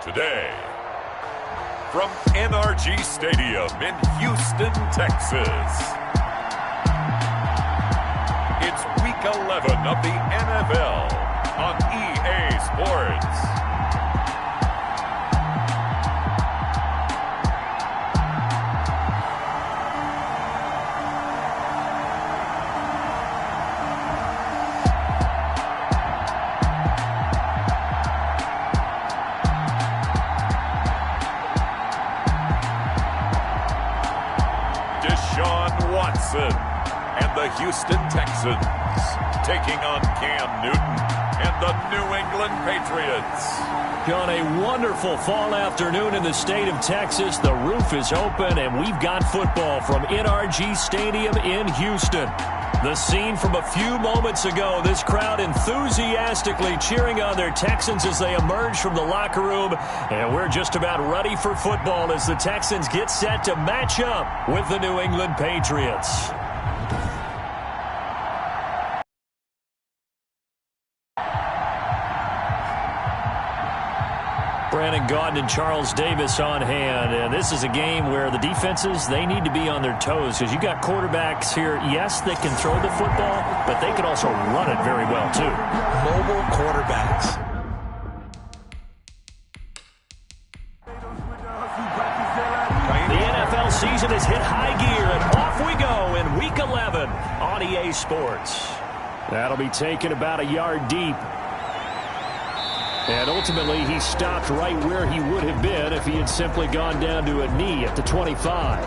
Today, from NRG Stadium in Houston, Texas, it's Week 11 of the NFL on EA Sports. And the Houston Texans taking on Cam Newton and the New England Patriots. On a wonderful fall afternoon in the state of Texas, the roof is open and we've got football from NRG Stadium in Houston. The scene from a few moments ago, this crowd enthusiastically cheering on their Texans as they emerge from the locker room. And we're just about ready for football as the Texans get set to match up with the New England Patriots. Brandon Gaudin and Charles Davis on hand. And this is a game where the defenses, they need to be on their toes because you got quarterbacks here. Yes, they can throw the football, but they can also run it very well, too. Mobile quarterbacks. The NFL season has hit high gear, and off we go in Week 11 on EA Sports. That'll be taken about a yard deep. And ultimately, he stopped right where he would have been if he had simply gone down to a knee at the 25.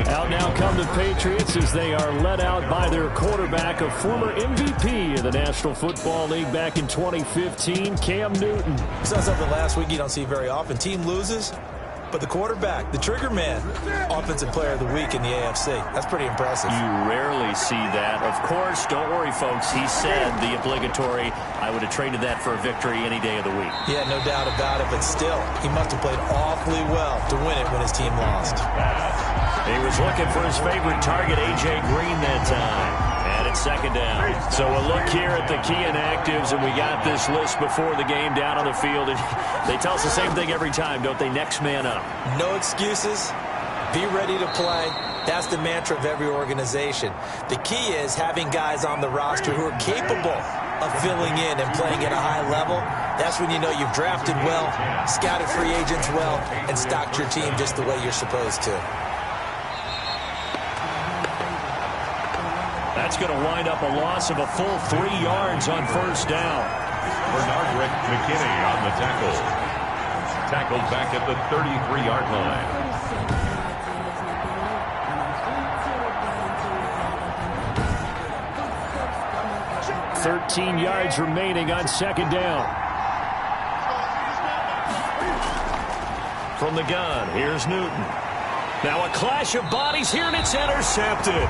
Out now come the Patriots as they are led out by their quarterback, a former MVP of the National Football League back in 2015, Cam Newton. We saw something last week you don't see very often. Team loses, but the quarterback, the trigger man, Offensive Player of the Week in the AFC. That's pretty impressive. You rarely see that. Of course, don't worry, folks. He said the obligatory, I would have traded that for a victory any day of the week. Yeah, no doubt about it, but still, he must have played awfully well to win it when his team lost. He was looking for his favorite target, A.J. Green, that time. And it's second down. So a look here at the key inactives, and we got this list before the game down on the field. And they tell us the same thing every time, don't they? Next man up. No excuses. Be ready to play. That's the mantra of every organization. The key is having guys on the roster who are capable of filling in and playing at a high level. That's when you know you've drafted well, scouted free agents well, and stocked your team just the way you're supposed to. That's going to wind up a loss of a full 3 yards on first down. Bernard Rick McKinney on the tackle. Tackled back at the 33-yard line. 13 yards remaining on second down. From the gun, here's Newton. Now a clash of bodies here, and it's intercepted.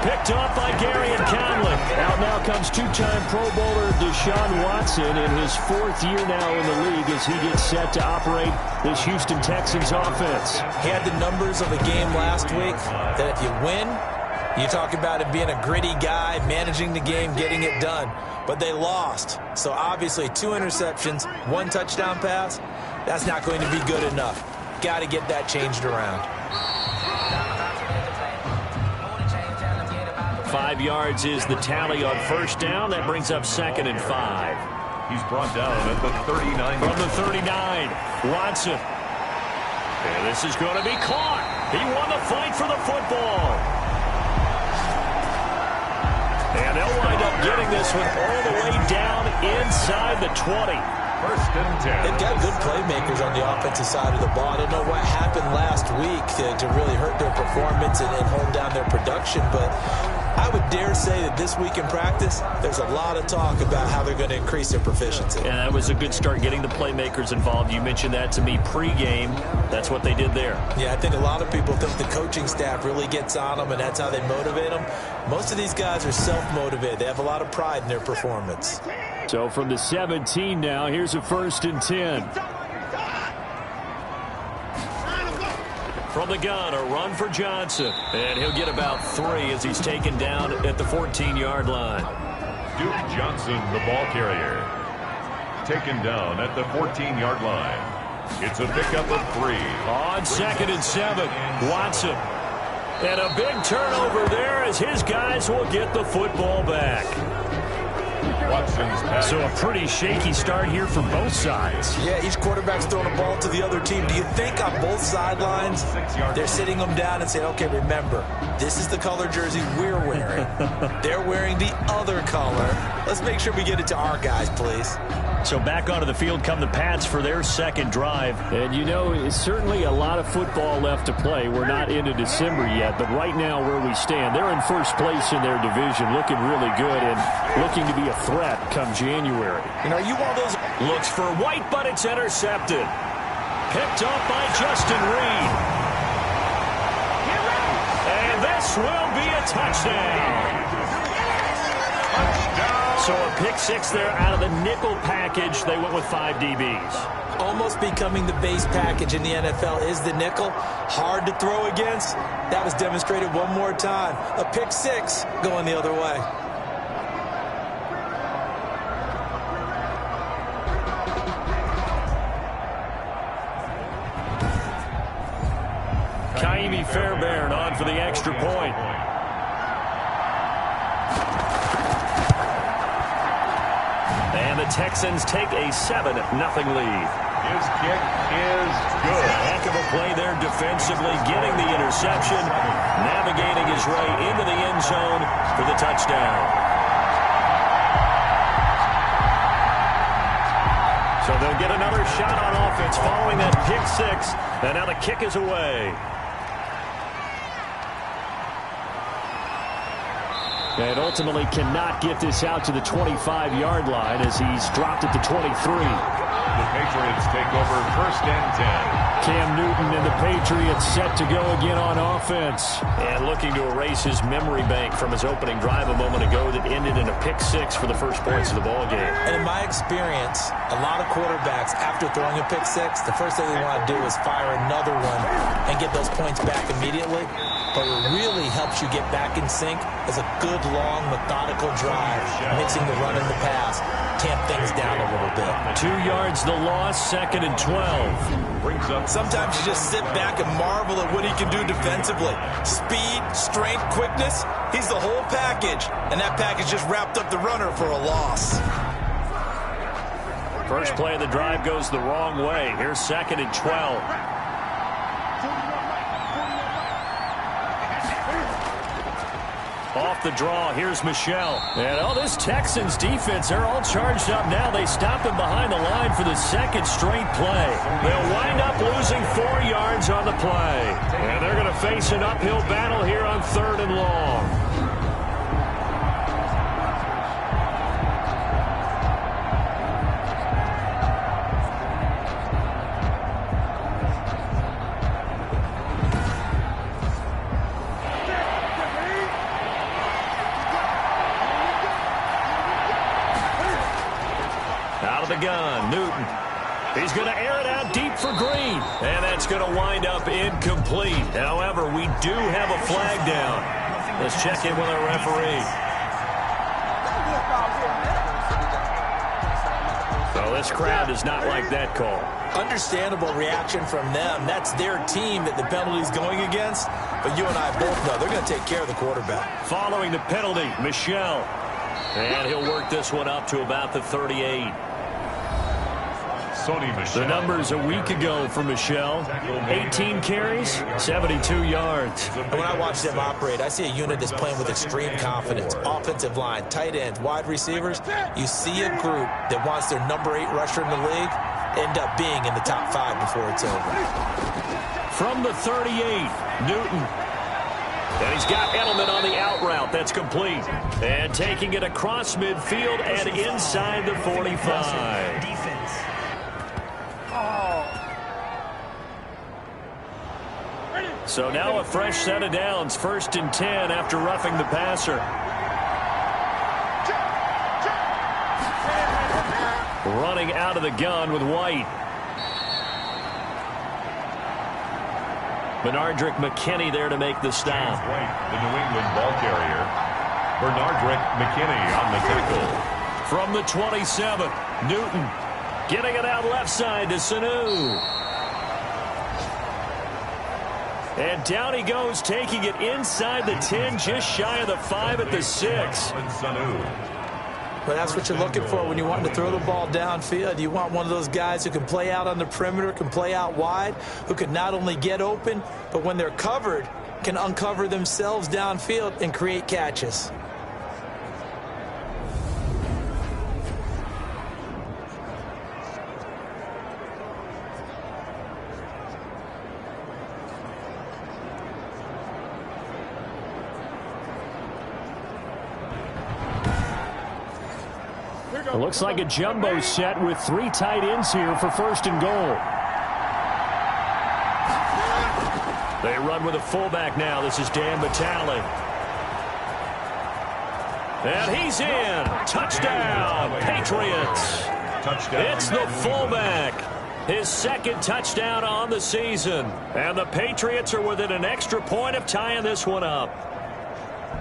Picked off by Gary and Conley. Out now comes two-time Pro Bowler Deshaun Watson in his 4th year now in the league as he gets set to operate this Houston Texans offense. He had the numbers of a game last week that if you win, you talk about him being a gritty guy, managing the game, getting it done. But they lost. So obviously 2 interceptions, 1 touchdown pass, that's not going to be good enough. Got to get that changed around. 5 yards is the tally on first down. That brings up 2nd and 5. He's brought down at the 39. From the 39, Watson. And this is going to be caught. He won the fight for the football. And they'll wind up getting this one all the way down inside the 20. First and 10. They've got good playmakers on the offensive side of the ball. I don't know what happened last week to really hurt their performance and hold down their production, but I would dare say that this week in practice, there's a lot of talk about how they're going to increase their proficiency. And that was a good start, getting the playmakers involved. You mentioned that to me pregame. That's what they did there. Yeah, I think a lot of people think the coaching staff really gets on them, and that's how they motivate them. Most of these guys are self-motivated. They have a lot of pride in their performance. So from the 17 now, here's a 1st and 10. From the gun, a run for Johnson. And he'll get about 3 as he's taken down at the 14-yard line. Duke Johnson, the ball carrier. taken down at the 14-yard line. It's a pickup of 3. On 2nd and 7, Watson. And a big turnover there as his guys will get the football back. Watson's pass. So a pretty shaky start here for both sides. Yeah, each quarterback's throwing a ball to the other team. Do you think on both sidelines they're sitting them down and saying, okay, remember, this is the color jersey we're wearing. They're wearing the other color. Let's make sure we get it to our guys, please. So back onto the field come the Pats for their second drive. And, you know, it's certainly a lot of football left to play. We're not into December yet, but right now where we stand, they're in first place in their division, looking really good and looking to be a threat come January. And are you one of those? Looks for White, but it's intercepted. Picked up by Justin Reed. And this will be a touchdown. So a pick 6 there out of the nickel package. They went with 5 DBs. Almost becoming the base package in the NFL is the nickel. Hard to throw against. That was demonstrated one more time. A pick 6 going the other way. Kaimi Fairbairn on for the extra point. And the Texans take a 7-0 lead. His kick is good. Heck of a play there defensively, getting the interception, navigating his way into the end zone for the touchdown. So they'll get another shot on offense following that pick 6, and now the kick is away. And ultimately cannot get this out to the 25-yard line as he's dropped it to 23. The Patriots take over 1st and 10. Cam Newton and the Patriots set to go again on offense. And looking to erase his memory bank from his opening drive a moment ago that ended in a pick 6 for the first points of the ballgame. And in my experience, a lot of quarterbacks, after throwing a pick 6, the first thing they want to do is fire another one and get those points back immediately. But what really helps you get back in sync is a good, long, methodical drive, mixing the run and the pass. Tamp things down a little bit. 2 yards the loss, 2nd and 12. Brings up. Sometimes you just sit back and marvel at what he can do defensively. Speed, strength, quickness, he's the whole package. And that package just wrapped up the runner for a loss. First play of the drive goes the wrong way. Here's 2nd and 12. Off the draw, here's Michel. And, this Texans defense, they're all charged up now. They stop him behind the line for the second straight play. They'll wind up losing 4 yards on the play. And they're going to face an uphill battle here on 3rd and long. Gun, Newton. He's going to air it out deep for Green. And that's going to wind up incomplete. However, we do have a flag down. Let's check in with our referee. So this crowd does not like that call. Understandable reaction from them. That's their team that the penalty's going against. But you and I both know they're going to take care of the quarterback. Following the penalty, Michel. And he'll work this one up to about the 38. The numbers a week ago for Michel. 18 carries, 72 yards. And when I watch them operate, I see a unit that's playing with extreme confidence. Offensive line, tight ends, wide receivers. You see a group that wants their number 8 rusher in the league end up being in the top 5 before it's over. From the 38, Newton. And he's got Edelman on the out route. That's complete. And taking it across midfield and inside the 45. So now a fresh set of downs. 1st and 10 after roughing the passer. Running out of the gun with White. Bernardrick McKinney there to make the stop. White, the New England ball carrier. Bernardrick McKinney on the tackle. From the 27, Newton. Getting it out left side to Sanu. And down he goes, taking it inside the 10, just shy of the 5 at the 6. Well, that's what you're looking for when you want to throw the ball downfield. You want one of those guys who can play out on the perimeter, can play out wide, who can not only get open, but when they're covered, can uncover themselves downfield and create catches. It looks like a jumbo set with 3 tight ends here for 1st and goal. They run with a fullback now. This is Dan Vitale. And he's in. Touchdown, Patriots. It's the fullback. His 2nd touchdown on the season. And the Patriots are within an extra point of tying this one up.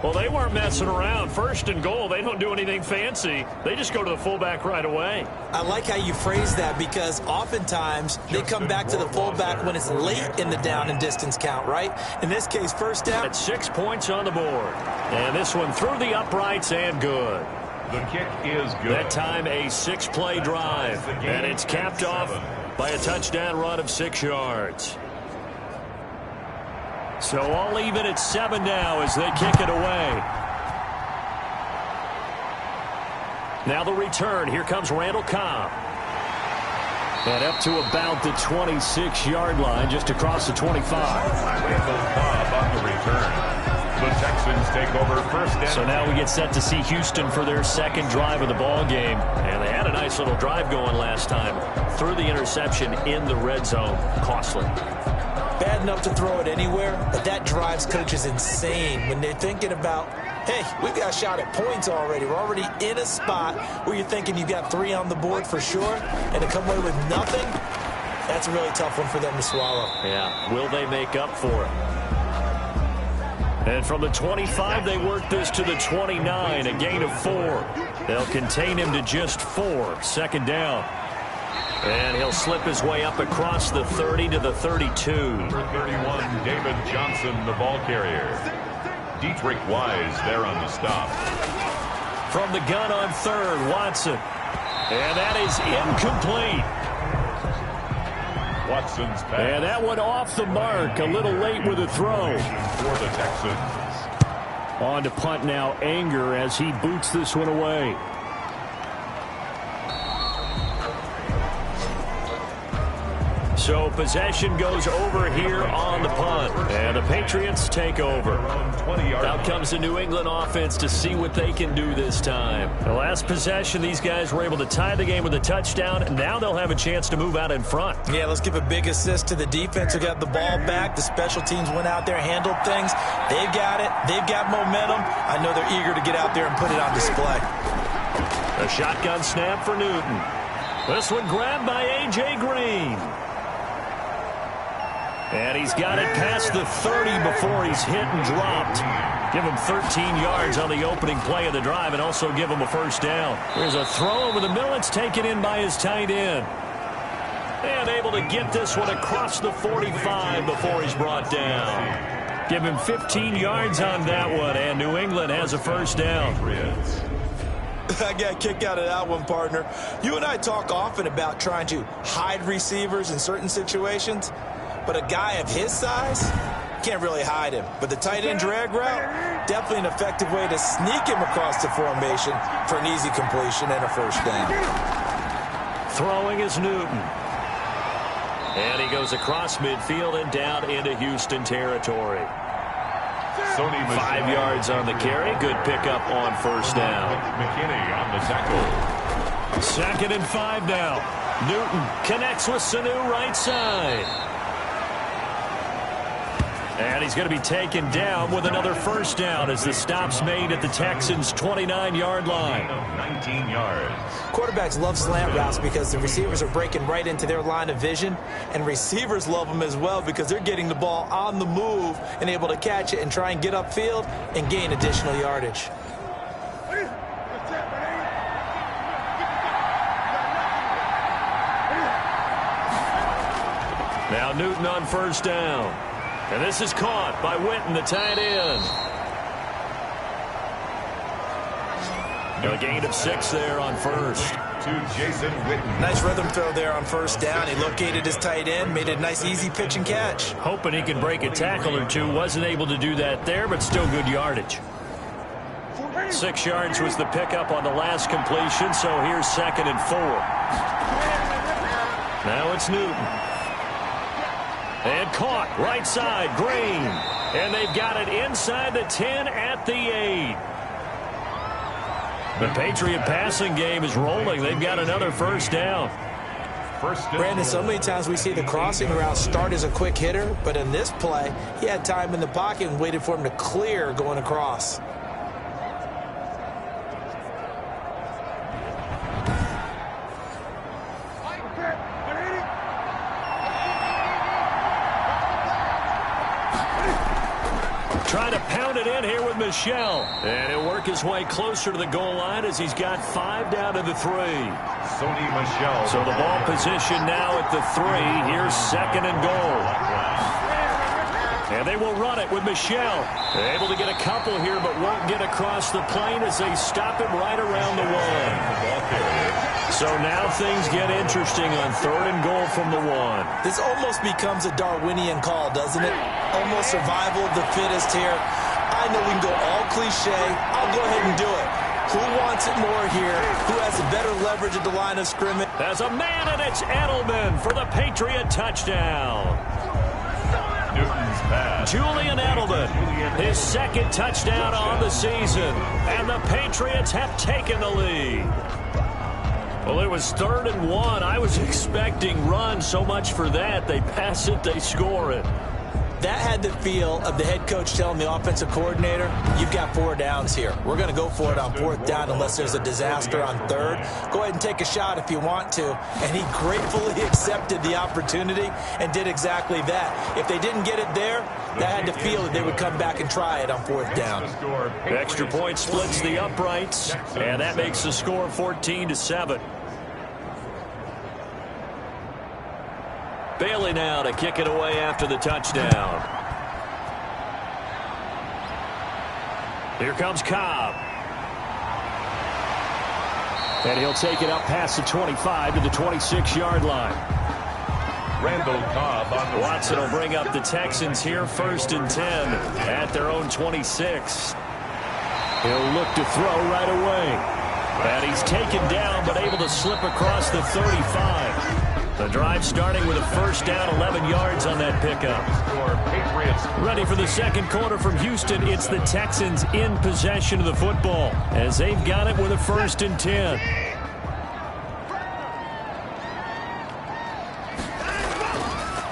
Well, they weren't messing around. 1st and goal, they don't do anything fancy. They just go to the fullback right away. I like how you phrase that because oftentimes they come back to the fullback when it's late in the down and distance count, right? In this case, 1st down. At 6 points on the board. And this one through the uprights and good. The kick is good. That time a 6-play drive. And it's capped off by a touchdown run of 6 yards. So all even at 7 now as they kick it away. Now the return. Here comes Randall Cobb. And up to about the 26-yard line, just across the 25. Randall Cobb on the return. The Texans take over 1st down. So now we get set to see Houston for their 2nd drive of the ball game. And they had a nice little drive going last time. Threw the interception in the red zone. Costly. Bad enough to throw it anywhere, but that drives coaches insane when they're thinking about, hey, we've got a shot at points already. We're already in a spot where you're thinking you've got 3 on the board for sure, and to come away with nothing, that's a really tough one for them to swallow. Yeah, will they make up for it? And from the 25, they work this to the 29, a gain of 4. They'll contain him to just 4, 2nd down. And he'll slip his way up across the 30 to the 32. Number 31, David Johnson, the ball carrier. Dietrich Wise there on the stop. From the gun on 3rd, Watson. And that is incomplete. Watson's pass. And that one off the mark, a little late with a throw. For the Texans. On to punt now, Anger as he boots this one away. So possession goes over here on the punt. And the Patriots take over. Out comes the New England offense to see what they can do this time. The last possession, these guys were able to tie the game with a touchdown. And now they'll have a chance to move out in front. Yeah, let's give a big assist to the defense who got the ball back. The special teams went out there, handled things. They've got it. They've got momentum. I know they're eager to get out there and put it on display. A shotgun snap for Newton. This one grabbed by A.J. Green. And he's got it past the 30 before he's hit and dropped. Give him 13 yards on the opening play of the drive and also give him a 1st down. There's a throw over the middle. It's taken in by his tight end. And able to get this one across the 45 before he's brought down. Give him 15 yards on that one, and New England has a 1st down. I got a kick out of that one, partner. You and I talk often about trying to hide receivers in certain situations. But a guy of his size, can't really hide him. But the tight end drag route, definitely an effective way to sneak him across the formation for an easy completion and a 1st down. Throwing is Newton. And he goes across midfield and down into Houston territory. 5 yards on the carry. Good pickup on 1st down. McKinney on the tackle. 2nd and 5 now. Newton connects with Sanu right side. And he's going to be taken down with another 1st down as the stop's made at the Texans' 29-yard line. 19 yards. Quarterbacks love slant routes because the receivers are breaking right into their line of vision. And receivers love them as well because they're getting the ball on the move and able to catch it and try and get upfield and gain additional yardage. Now Newton on first down. And this is caught by Witten, the tight end. A gain of 6 there on first. To Jason Witten. Nice rhythm throw there on first down. He located his tight end, made a nice easy pitch and catch. Hoping he can break a tackle or two. Wasn't able to do that there, but still good yardage. 6 yards was the pickup on the last completion, so here's 2nd and 4. Now it's Newton. And caught right side, Green. And they've got it inside the 10 at the 8. The Patriot passing game is rolling. They've got another first down. Brandon, so many times we see the crossing route start as a quick hitter, but in this play, he had time in the pocket and waited for him to clear going across. Trying to pound it in here with Michel. And he'll work his way closer to the goal line as he's got 5 down to the 3. Sony Michel. So the ball position now at the 3. Here's 2nd and goal. And they will run it with Michel. Able to get a couple here, but won't get across the plane as they stop him right around the 1. So now things get interesting on 3rd and goal from the 1. This almost becomes a Darwinian call, doesn't it? Almost survival of the fittest here. I know we can go all cliche. I'll go ahead and do it. Who wants it more here? Who has a better leverage at the line of scrimmage? There's a man, and it's Edelman for the Patriot touchdown. Newton's pass. Julian Edelman, his 2nd touchdown on the season. And the Patriots have taken the lead. Well, it was 3rd and 1. I was expecting run. So much for that. They pass it, they score it. That had the feel of the head coach telling the offensive coordinator, you've got 4 downs here. We're going to go for it on 4th down unless there's a disaster on 3rd. Go ahead and take a shot if you want to. And he gratefully accepted the opportunity and did exactly that. If they didn't get it there, that had the feel that they would come back and try it on 4th down. The extra point splits the uprights, and that makes the score 14-7. Bailey now to kick it away after the touchdown. Here comes Cobb. And he'll take it up past the 25 to the 26-yard line. Randall Cobb on the Watson will bring up the Texans here 1st and 10 at their own 26. He'll look to throw right away. And he's taken down but able to slip across the 35. The drive starting with a 1st down, 11 yards on that pickup. Ready for the 2nd quarter from Houston. It's the Texans in possession of the football as they've got it with a 1st and 10.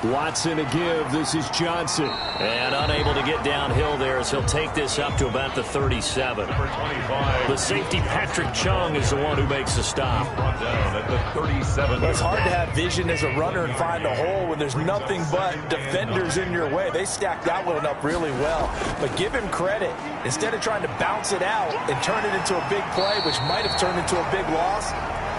Watson to give. This is Johnson. And unable to get downhill there as he'll take this up to about the 37. The safety, Patrick Chung, is the one who makes the stop. At the 37. It's hard to have vision as a runner and find a hole when there's nothing but defenders in your way. They stacked that one up really well. But give him credit. Instead of trying to bounce it out and turn it into a big play, which might have turned into a big loss,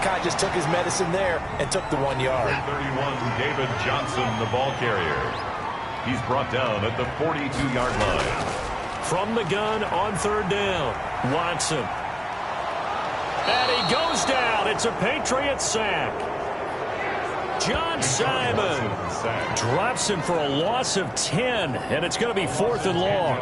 kind of just took his medicine there and took the 1 yard. 31, David Johnson, the ball carrier. He's brought down at the 42-yard line. From the gun on 3rd down, Watson. And he goes down. It's a Patriot sack. John Simon drops him for a loss of 10, and it's going to be 4th and long.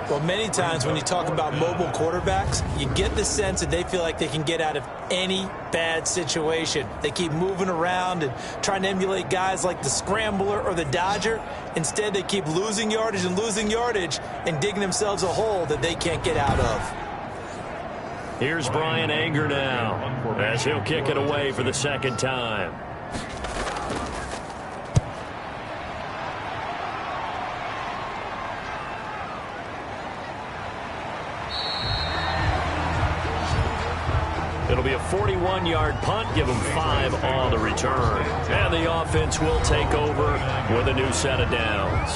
Well, many times when you talk about mobile quarterbacks, you get the sense that they feel like they can get out of any bad situation. They keep moving around and trying to emulate guys like the Scrambler or the Dodger. Instead, they keep losing yardage and digging themselves a hole that they can't get out of. Here's Brian Anger now as he'll kick it away for the 2nd time. It'll be a 41-yard punt, give them 5 on the return. And the offense will take over with a new set of downs.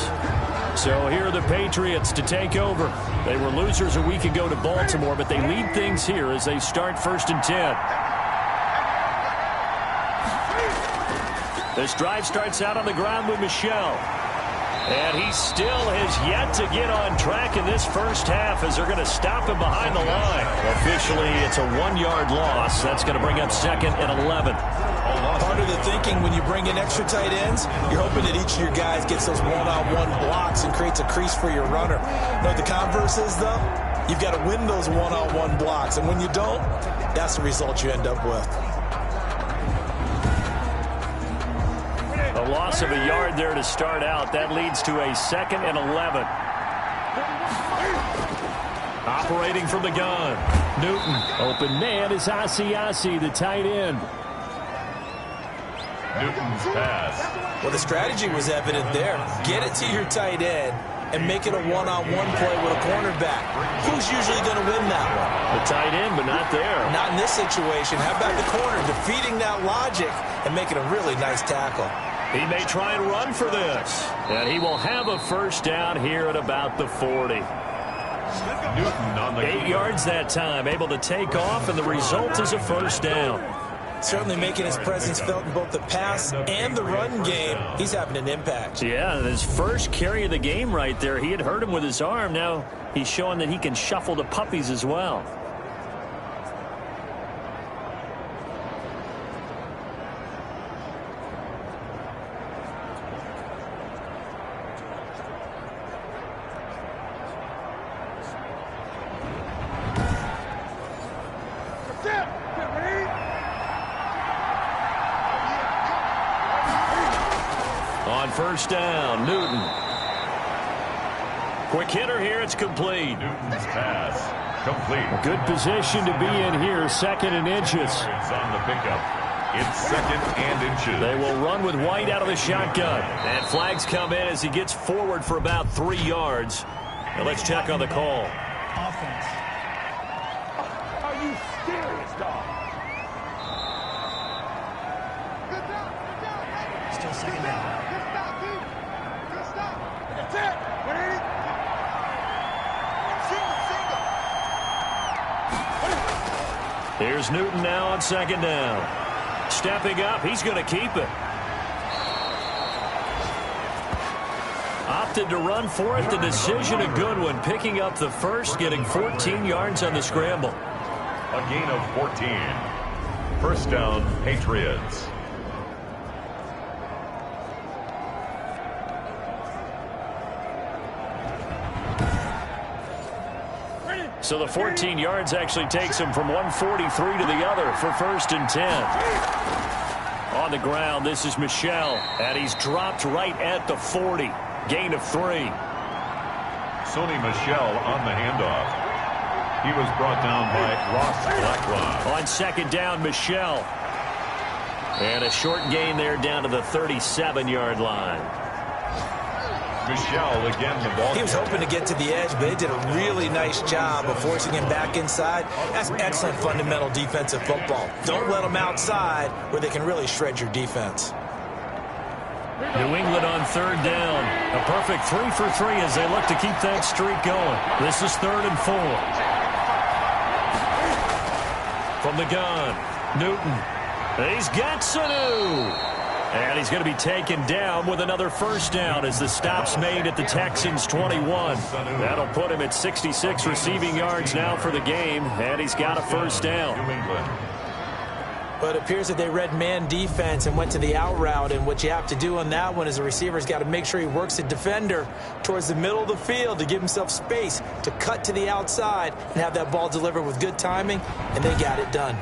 So here are the Patriots to take over. They were losers a week ago to Baltimore, but they lead things here as they start 1st and 10. This drive starts out on the ground with Michel. And he still has yet to get on track in this first half as they're going to stop him behind the line. Officially, it's a 1-yard loss. That's going to bring up 2nd and 11. Part of the thinking when you bring in extra tight ends, you're hoping that each of your guys gets those one-on-one blocks and creates a crease for your runner. You know what the converse is, though? You've got to win those one-on-one blocks. And when you don't, that's the result you end up with. A loss of a yard there to start out. That leads to a 2nd and 11. Operating from the gun. Newton. Open man is Asiasi, the tight end. Newton's pass. Well, the strategy was evident there. Get it to your tight end and make it a one-on-one play with a cornerback. Who's usually going to win that one? The tight end, but not there. Not in this situation. How about the corner defeating that logic and making a really nice tackle? He may try and run for this. And he will have a first down here at about the 40. Newton on the 8 yards that time, able to take off, and the result is a first down. Certainly making his presence felt in both the pass and the run game. He's having an impact. Yeah, his first carry of the game right there. He had hurt him with his arm. Now he's showing that he can shuffle the puppies as well. On first down, Newton. Quick hitter here, it's complete. Newton's pass. Complete. Good position to be in here, 2nd and inches. It's on the pickup. It's 2nd and inches. They will run with White out of the shotgun. And flags come in as he gets forward for about 3 yards. Now let's check on the call. Offense. Are you serious, dog? Still 2nd down. That's it. Here's Newton now on 2nd down. Stepping up, he's going to keep it. Opted to run for it. The decision a good one. Picking up the first, getting 14 yards on the scramble. A gain of 14. First down, Patriots. So the 14 yards actually takes him from 143 to the other for 1st and 10. On the ground, this is Michel, and he's dropped right at the 40. Gain of 3. Sony Michel on the handoff. He was brought down by Ross Blacklock. On 2nd down, Michel. And a short gain there down to the 37-yard line. Michel again the ball. He was hoping to get to the edge, but they did a really nice job of forcing him back inside. That's excellent fundamental defensive football. Don't let them outside where they can really shred your defense. New England on 3rd down. A perfect 3 for 3 as they look to keep that streak going. This is 3rd and 4. From the gun, Newton. He's got Sanu. And he's going to be taken down with another first down as the stop's made at the Texans' 21. That'll put him at 66 receiving yards now for the game, and he's got a first down. But it appears that they read man defense and went to the out route, and what you have to do on that one is the receiver's got to make sure he works the defender towards the middle of the field to give himself space to cut to the outside and have that ball delivered with good timing, and they got it done.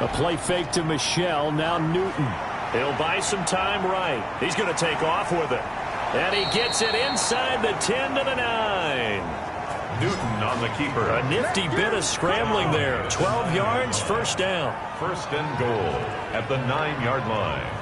A play fake to Michel, now Newton. He'll buy some time right. He's going to take off with it. And he gets it inside the 10 to the 9. Newton on the keeper. A nifty bit of scrambling there. 12 yards, first down. First and goal at the 9-yard line.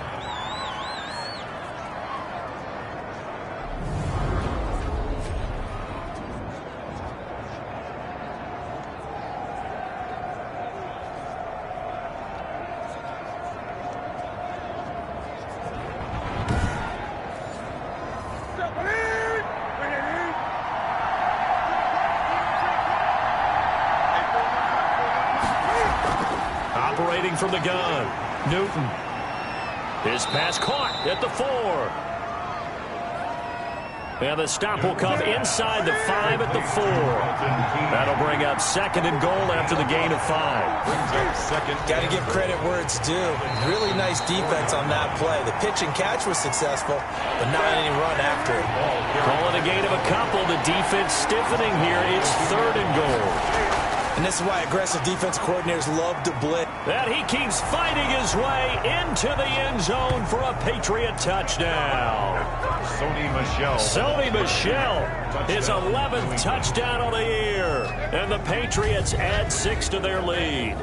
Operating from the gun, Newton. His pass caught at the 4. And the stop will come inside the 5 at the 4. That'll bring up 2nd and goal after the gain of 5. Got to give credit where it's due. Really nice defense on that play. The pitch and catch was successful, but not any run after it. Calling a gain of a couple. The defense stiffening here. It's 3rd and goal. And this is why aggressive defense coordinators love to blitz. And he keeps fighting his way into the end zone for a Patriot touchdown. Sony Michel, his 11th touchdown on the year. And the Patriots add 6 to their lead.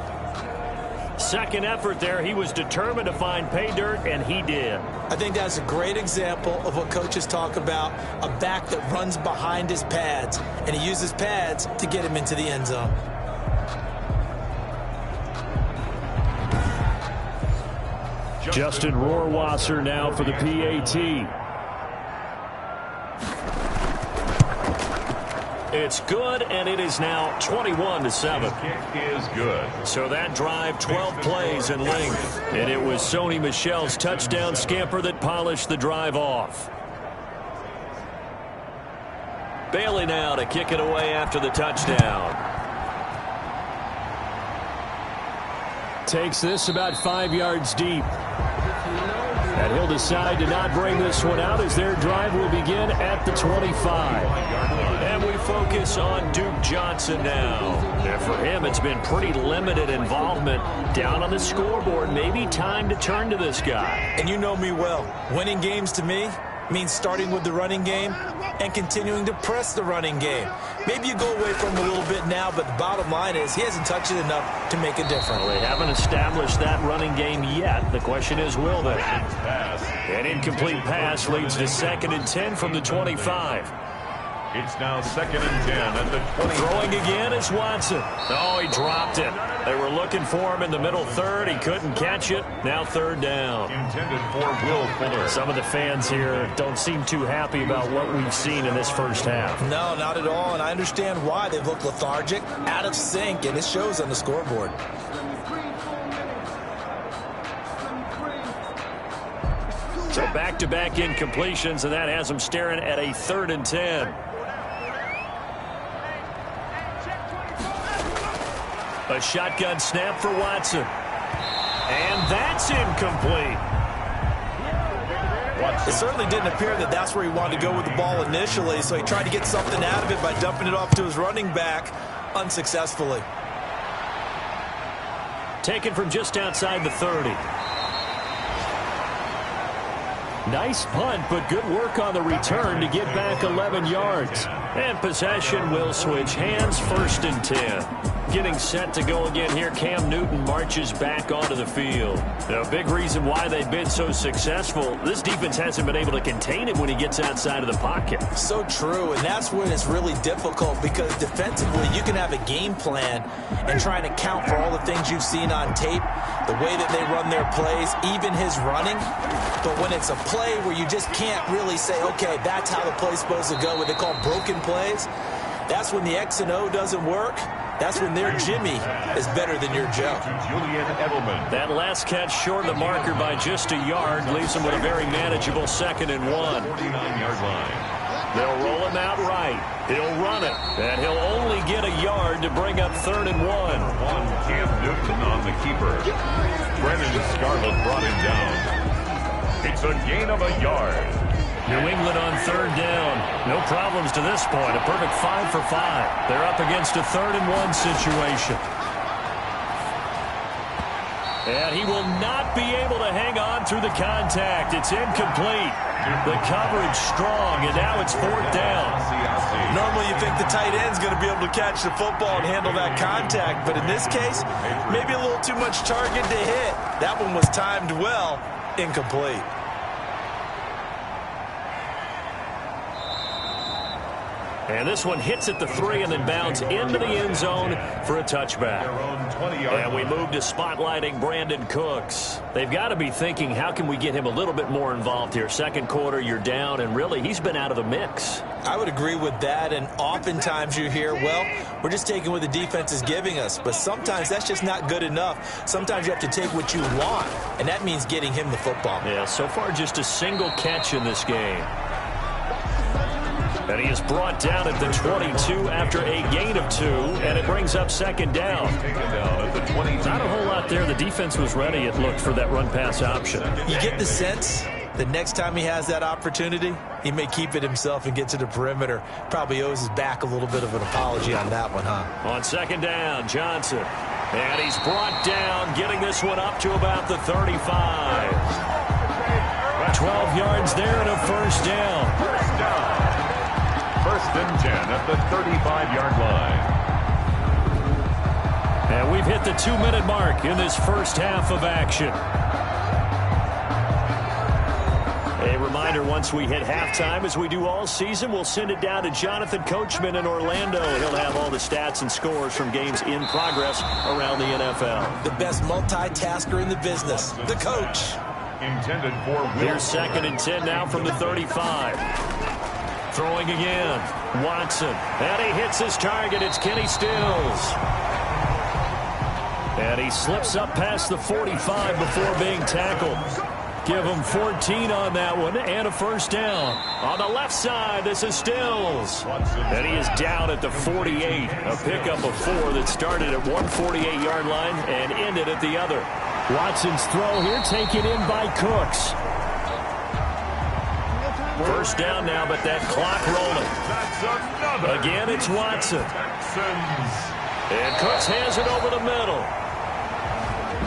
Second effort there, he was determined to find pay dirt, and he did. I think that's a great example of what coaches talk about, a back that runs behind his pads, and he uses pads to get him into the end zone. Justin Rohrwasser now for the PAT. It's good, and it is now 21-7. Kick is good. So that drive, 12 plays in length. And it was Sony Michel's touchdown scamper that polished the drive off. Bailey now to kick it away after the touchdown. Takes this about 5 yards deep. And he'll decide to not bring this one out as their drive will begin at the 25. And we focus on Duke Johnson now. And for him, it's been pretty limited involvement down on the scoreboard. Maybe time to turn to this guy. And you know me well. Winning games to me means starting with the running game and continuing to press the running game. Maybe you go away from him a little bit now, but the bottom line is he hasn't touched it enough to make a difference. Well, they haven't established that running game yet. The question is, will they? An incomplete pass leads to 2nd and 10 from the 25. It's now 2nd and 10 at the 20. Throwing again is Watson. Oh, he dropped it. They were looking for him in the middle third. He couldn't catch it. Now 3rd down. Intended for Will Fuller. Some of the fans here don't seem too happy about what we've seen in this first half. No, not at all, and I understand why. They've looked lethargic, out of sync, and it shows on the scoreboard. So back-to-back incompletions, and that has them staring at a 3rd and 10. A shotgun snap for Watson. And that's incomplete. It certainly didn't appear that that's where he wanted to go with the ball initially, so he tried to get something out of it by dumping it off to his running back unsuccessfully. Taken from just outside the 30. Nice punt, but good work on the return to get back 11 yards. And possession will switch hands, 1st and 10. Getting set to go again here, Cam Newton marches back onto the field. The big reason why they've been so successful, this defense hasn't been able to contain him when he gets outside of the pocket. So true, and that's when it's really difficult because defensively you can have a game plan and trying to count for all the things you've seen on tape, the way that they run their plays, even his running. But when it's a play where you just can't really say, okay, that's how the play's supposed to go, what they call broken plays, that's when the X and O doesn't work. That's when their Jimmy is better than your Joe. That last catch short of the marker by just a yard leaves him with a very manageable 2nd and 1. 49-yard line. They'll roll him out right. He'll run it, and he'll only get a yard to bring up 3rd and 1. Cam Newton on the keeper. Brennan Scarlett brought him down. It's a gain of a yard. New England on 3rd down. No problems to this point. A perfect 5 for 5. They're up against a 3rd and 1 situation. And he will not be able to hang on through the contact. It's incomplete. The coverage strong, and now it's 4th down. Normally you think the tight end's going to be able to catch the football and handle that contact, but in this case, maybe a little too much target to hit. That one was timed well, incomplete. And this one hits at the 3 and then bounds into the end zone for a touchback. And we move to spotlighting Brandon Cooks. They've got to be thinking, how can we get him a little bit more involved here? Second quarter, you're down, and really, he's been out of the mix. I would agree with that, and oftentimes you hear, well, we're just taking what the defense is giving us. But sometimes that's just not good enough. Sometimes you have to take what you want, and that means getting him the football. Yeah, so far just a single catch in this game. And he is brought down at the 22 after a gain of 2, and it brings up second down. Not a whole lot there. The defense was ready, it looked, for that run-pass option. You get the sense the next time he has that opportunity, he may keep it himself and get to the perimeter. Probably owes his back a little bit of an apology on that one, huh? On second down, Johnson. And he's brought down, getting this one up to about the 35. 12 yards there and a first down. First and 10 at the 35-yard line. And we've hit the 2-minute mark in this first half of action. A reminder, once we hit halftime, as we do all season, we'll send it down to Jonathan Coachman in Orlando. He'll have all the stats and scores from games in progress around the NFL. The best multitasker in the business, the coach. Intended for Here's second and 10 now from the 35. Throwing again, Watson. And he hits his target. It's Kenny Stills. And he slips up past the 45 before being tackled. Give him 14 on that one and a first down. On the left side, this is Stills. And he is down at the 48. A pickup of 4 that started at one 48-yard line and ended at the other. Watson's throw here taken in by Cooks. First down now, but that clock rolling. Again, it's Watson. And Cooks has it over the middle.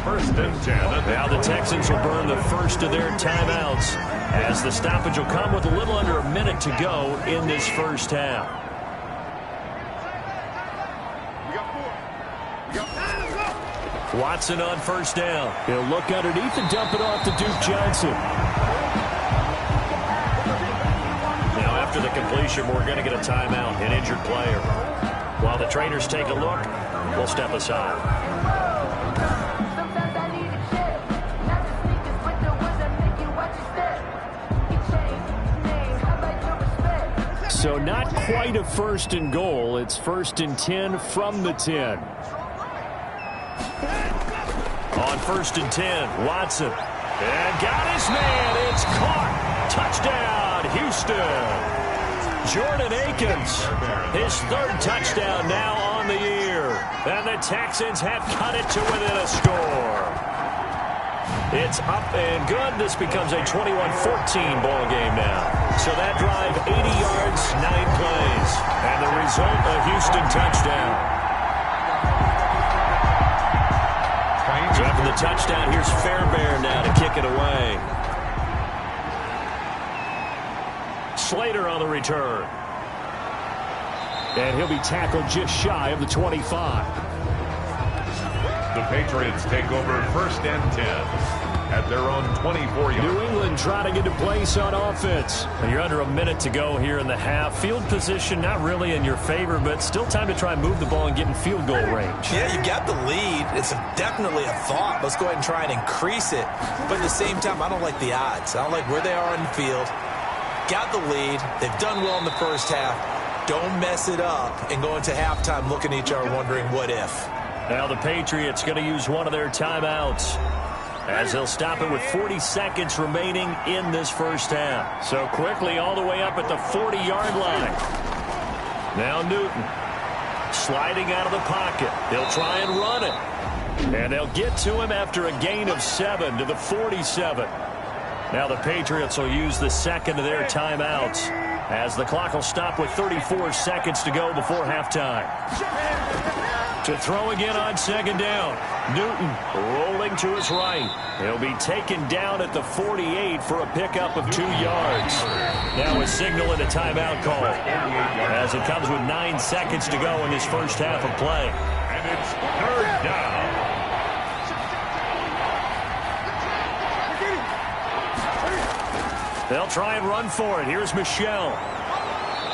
First and 10. Now the Texans will burn the first of their timeouts as the stoppage will come with a little under a minute to go in this first half. Watson on first down. He'll look underneath and dump it off to Duke Johnson. After the completion, we're going to get a timeout, an injured player. While the trainers take a look, we'll step aside. So not quite a first and goal. It's first and 10 from the 10. On first and 10, Watson. And got his man. It's caught. Touchdown, Houston. Jordan Akins, his third touchdown now on the year. And the Texans have cut it to within a score. It's up and good. This becomes a 21-14 ball game now. So that drive, 80 yards, 9 plays. And the result, a Houston touchdown. So after the touchdown, here's Fairbairn now to kick it away. Slater on the return. And he'll be tackled just shy of the 25. The Patriots take over first and 10 at their own 24-yard. New England trying to get to place on offense. You're under a minute to go here in the half. Field position not really in your favor, but still time to try and move the ball and get in field goal range. Yeah, you got the lead. It's definitely a thought. Let's go ahead and try and increase it. But at the same time, I don't like the odds. I don't like where they are on the field. Got the lead. They've done well in the first half. Don't mess it up and go into halftime looking at each other wondering what if. Now the Patriots going to use one of their timeouts as they'll stop it with 40 seconds remaining in this first half. So quickly all the way up at the 40-yard line. Now Newton sliding out of the pocket. They'll try and run it. And they'll get to him after a gain of 7 to the 47. Now the Patriots will use the second of their timeouts as the clock will stop with 34 seconds to go before halftime. To throw again on second down. Newton rolling to his right. He'll be taken down at the 48 for a pickup of 2 yards. Now a signal and a timeout call as it comes with 9 seconds to go in this first half of play. And it's third down. They'll try and run for it. Here's Michelle.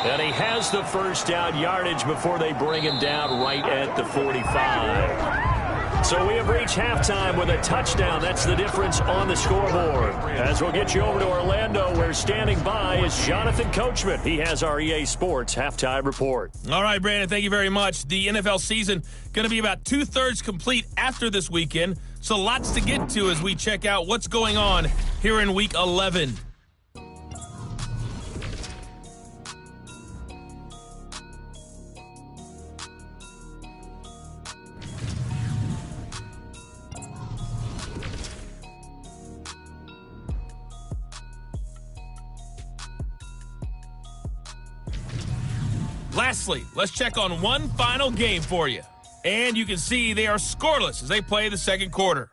And he has the first down yardage before they bring him down right at the 45. So we have reached halftime with a touchdown. That's the difference on the scoreboard. As we'll get you over to Orlando, where standing by is Jonathan Coachman. He has our EA Sports halftime report. All right, Brandon, thank you very much. The NFL season going to be about 2/3 complete after this weekend. So lots to get to as we check out what's going on here in Week 11. Lastly, let's check on one final game for you. And you can see they are scoreless as they play the second quarter.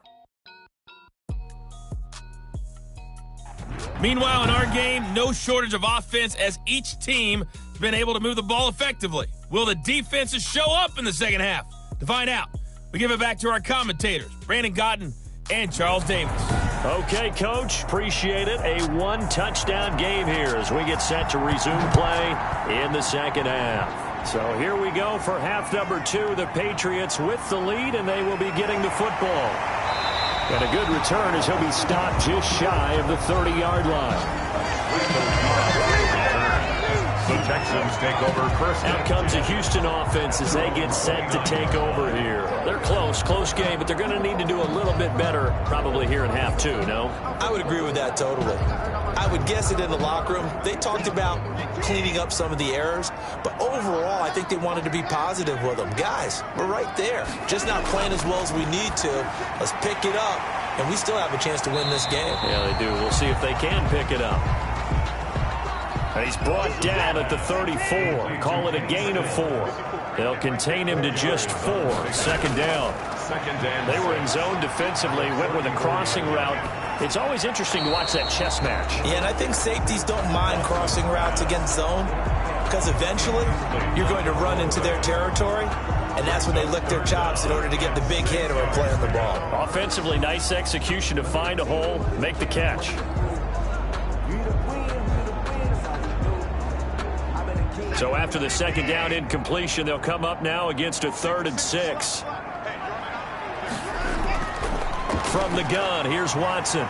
Meanwhile, in our game, no shortage of offense as each team has been able to move the ball effectively. Will the defenses show up in the second half? To find out, we give it back to our commentators, Brandon Godden and Charles Davis. Okay, Coach, appreciate it. A one-touchdown game here as we get set to resume play in the second half. So here we go for half number 2. The Patriots with the lead, and they will be getting the football. And a good return as he'll be stopped just shy of the 30-yard line. The Texans take over first. Out comes the Houston offense as they get set to take over here. They're close game, but they're going to need to do a little bit better probably here in half 2, no? I would agree with that totally. I would guess it in the locker room. They talked about cleaning up some of the errors, but overall, I think they wanted to be positive with them. Guys, we're right there. Just not playing as well as we need to. Let's pick it up, and we still have a chance to win this game. Yeah, they do. We'll see if they can pick it up. He's brought down at the 34. Call it a gain of 4. They'll contain him to just 4. Second down. They were in zone defensively, went with a crossing route. It's always interesting to watch that chess match. Yeah, and I think safeties don't mind crossing routes against zone because eventually you're going to run into their territory, and that's when they lick their chops in order to get the big hit or a play on the ball. Offensively, nice execution to find a hole, make the catch. So after the second down incompletion, they'll come up now against a 3rd and 6. From the gun, here's Watson.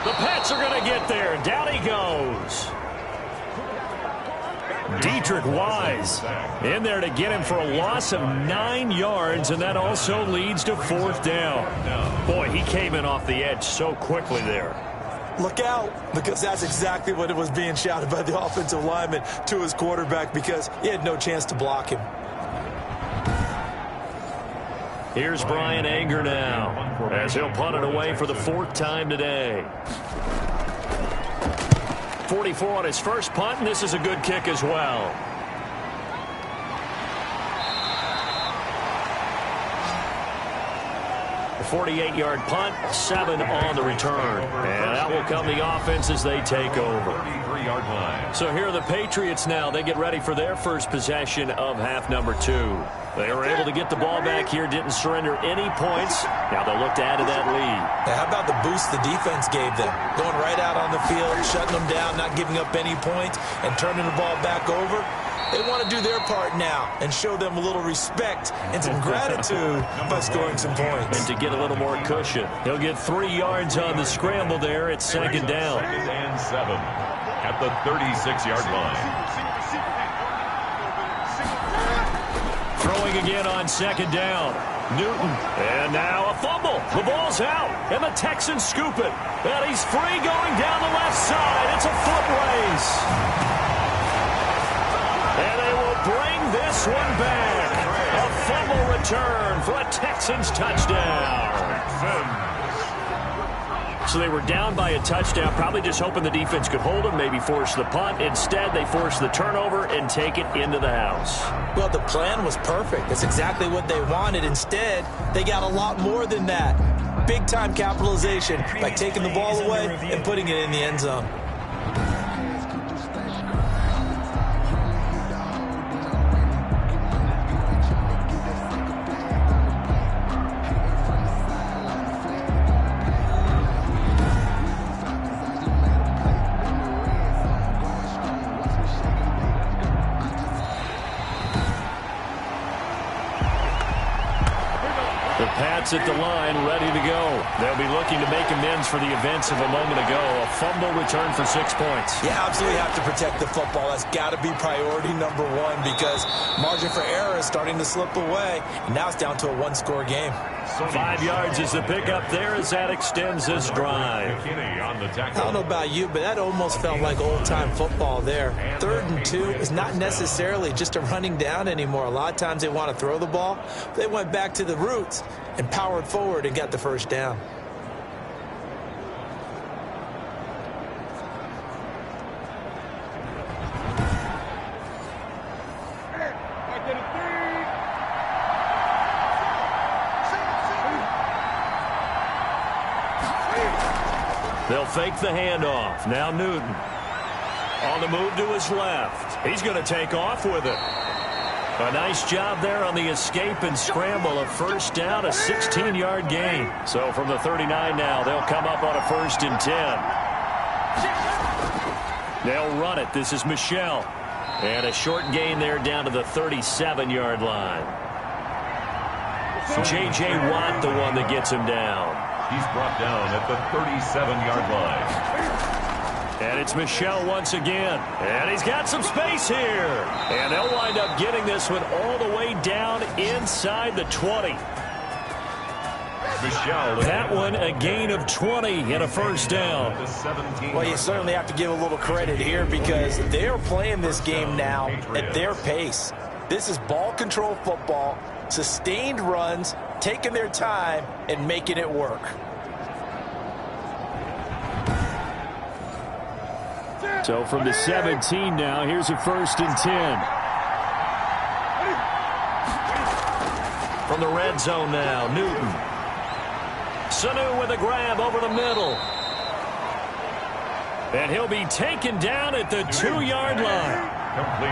The Pats are going to get there. Down he goes. Dietrich Wise in there to get him for a loss of 9 yards, and that also leads to 4th down. Boy, he came in off the edge so quickly there. Look out, because that's exactly what it was being shouted by the offensive lineman to his quarterback because he had no chance to block him. Here's Brian Anger now as he'll punt it away for the 4th time today. 44 on his first punt, and this is a good kick as well. A 48-yard punt, 7 on the return. And that will come the offense as they take over. So here are the Patriots now. They get ready for their first possession of half number 2. They were able to get the ball back here, didn't surrender any points. Now they'll look to add to that lead. Now, how about the boost the defense gave them? Going right out on the field, shutting them down, not giving up any points, and turning the ball back over. They want to do their part now and show them a little respect and some gratitude by scoring some points. And to get a little more cushion. He'll get 3 yards on the scramble there. It's second down. 2nd and 7 at the 36-yard line. Throwing again on second down. Newton. And now a fumble. The ball's out. And the Texans scoop it. And he's free going down the left side. It's a foot race. And they will bring this one back. A fumble return for a Texans touchdown. So they were down by a touchdown, probably just hoping the defense could hold them, maybe force the punt. Instead, they force the turnover and take it into the house. Well, the plan was perfect. That's exactly what they wanted. Instead, they got a lot more than that. Big-time capitalization by taking the ball away and putting it in the end zone. The Pats at the line, ready to go. They'll be looking to make amends for the events of a moment ago. A fumble return for 6 points. You absolutely have to protect the football. That's got to be priority number one because margin for error is starting to slip away. And now it's down to a one-score game. 5 yards is the pickup there as that extends this drive. I don't know about you, but that almost felt like old-time football there. 3rd and 2 is not necessarily just a running down anymore. A lot of times they want to throw the ball. They went back to the roots and powered forward and got the first down. They'll fake the handoff. Now Newton on the move to his left. He's going to take off with it. A nice job there on the escape and scramble. A first down, a 16-yard gain. So from the 39 now, they'll come up on a 1st and 10. They'll run it. This is Michel. And a short gain there down to the 37-yard line. J.J. Watt, the one that gets him down. He's brought down at the 37-yard line. And it's Michel once again. And he's got some space here. And they'll wind up getting this one all the way down inside the 20. That one a gain of 20 and a first down. Well, you certainly have to give a little credit here because they're playing this game now at their pace. This is ball control football, sustained runs, taking their time and making it work. So from the 17 now, here's a 1st and 10. From the red zone now, Newton. Sanu with a grab over the middle. And he'll be taken down at the 2-yard line.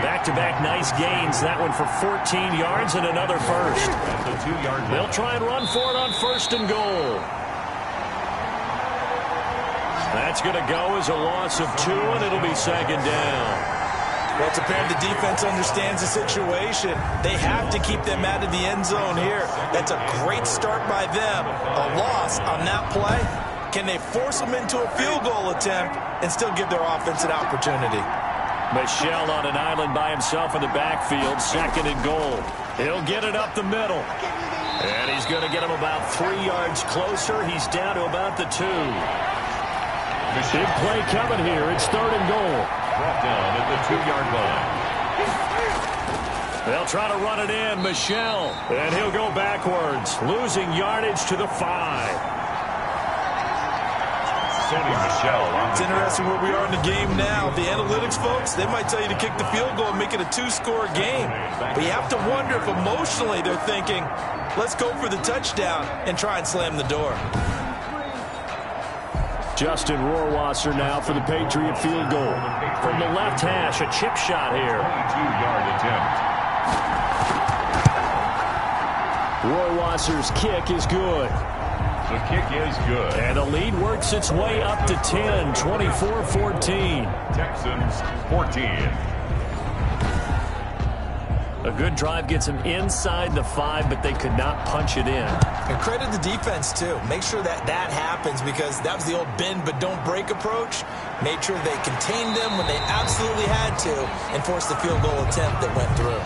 Back-to-back nice gains. That one for 14 yards and another first. They'll try and run for it on 1st and goal. That's going to go as a loss of 2, and it'll be 2nd down. Well, it's apparent the defense understands the situation. They have to keep them out of the end zone here. That's a great start by them. A loss on that play. Can they force them into a field goal attempt and still give their offense an opportunity? Michel on an island by himself in the backfield, 2nd and goal. He'll get it up the middle. And he's going to get him about 3 yards closer. He's down to about the 2. Big play coming here. It's 3rd and goal. Brought down at the 2-yard line. They'll try to run it in. Michel. And he'll go backwards, losing yardage to the 5. It's interesting where we are in the game now. The analytics folks, they might tell you to kick the field goal and make it a 2-score game. But you have to wonder if emotionally they're thinking, let's go for the touchdown and try and slam the door. Justin Rohrwasser now for the Patriot field goal. From the left hash, a chip shot here. 22-yard attempt. Rohrwasser's kick is good. The kick is good. And the lead works its way up to 10, 24-14. Texans 14. A good drive gets them inside the 5, but they could not punch it in. And credit the defense, too. Make sure that that happens because that was the old bend but don't break approach. Made sure they contained them when they absolutely had to and forced the field goal attempt that went through.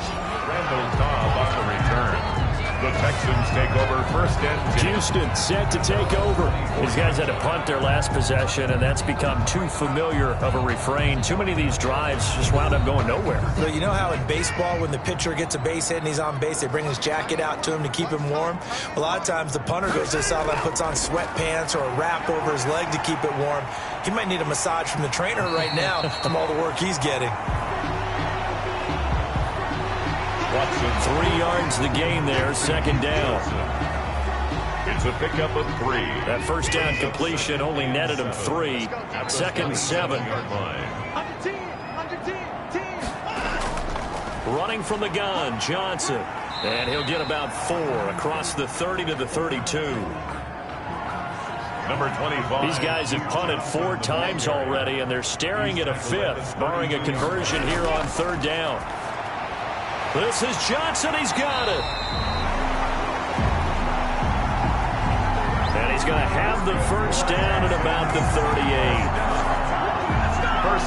Randall Cobb on the return. The Texans take over 1st and 10. Houston set to take over. These guys had to punt their last possession, and that's become too familiar of a refrain. Too many of these drives just wound up going nowhere. Well, you know how in baseball, when the pitcher gets a base hit and he's on base, they bring his jacket out to him to keep him warm? A lot of times the punter goes to the sideline, puts on sweatpants or a wrap over his leg to keep it warm. He might need a massage from the trainer right now from all the work he's getting. Watson, 3 yards the gain there, 2nd down. It's a pickup of 3. That first down completion only netted him 3. 2nd and 7. Running from the gun, Johnson. And he'll get about 4 across the 30 to the 32. Number 25. These guys have punted 4 times already, and they're staring at a 5th, barring a conversion here on 3rd down. This is Johnson. He's got it. He's going to have the first down at about the 38.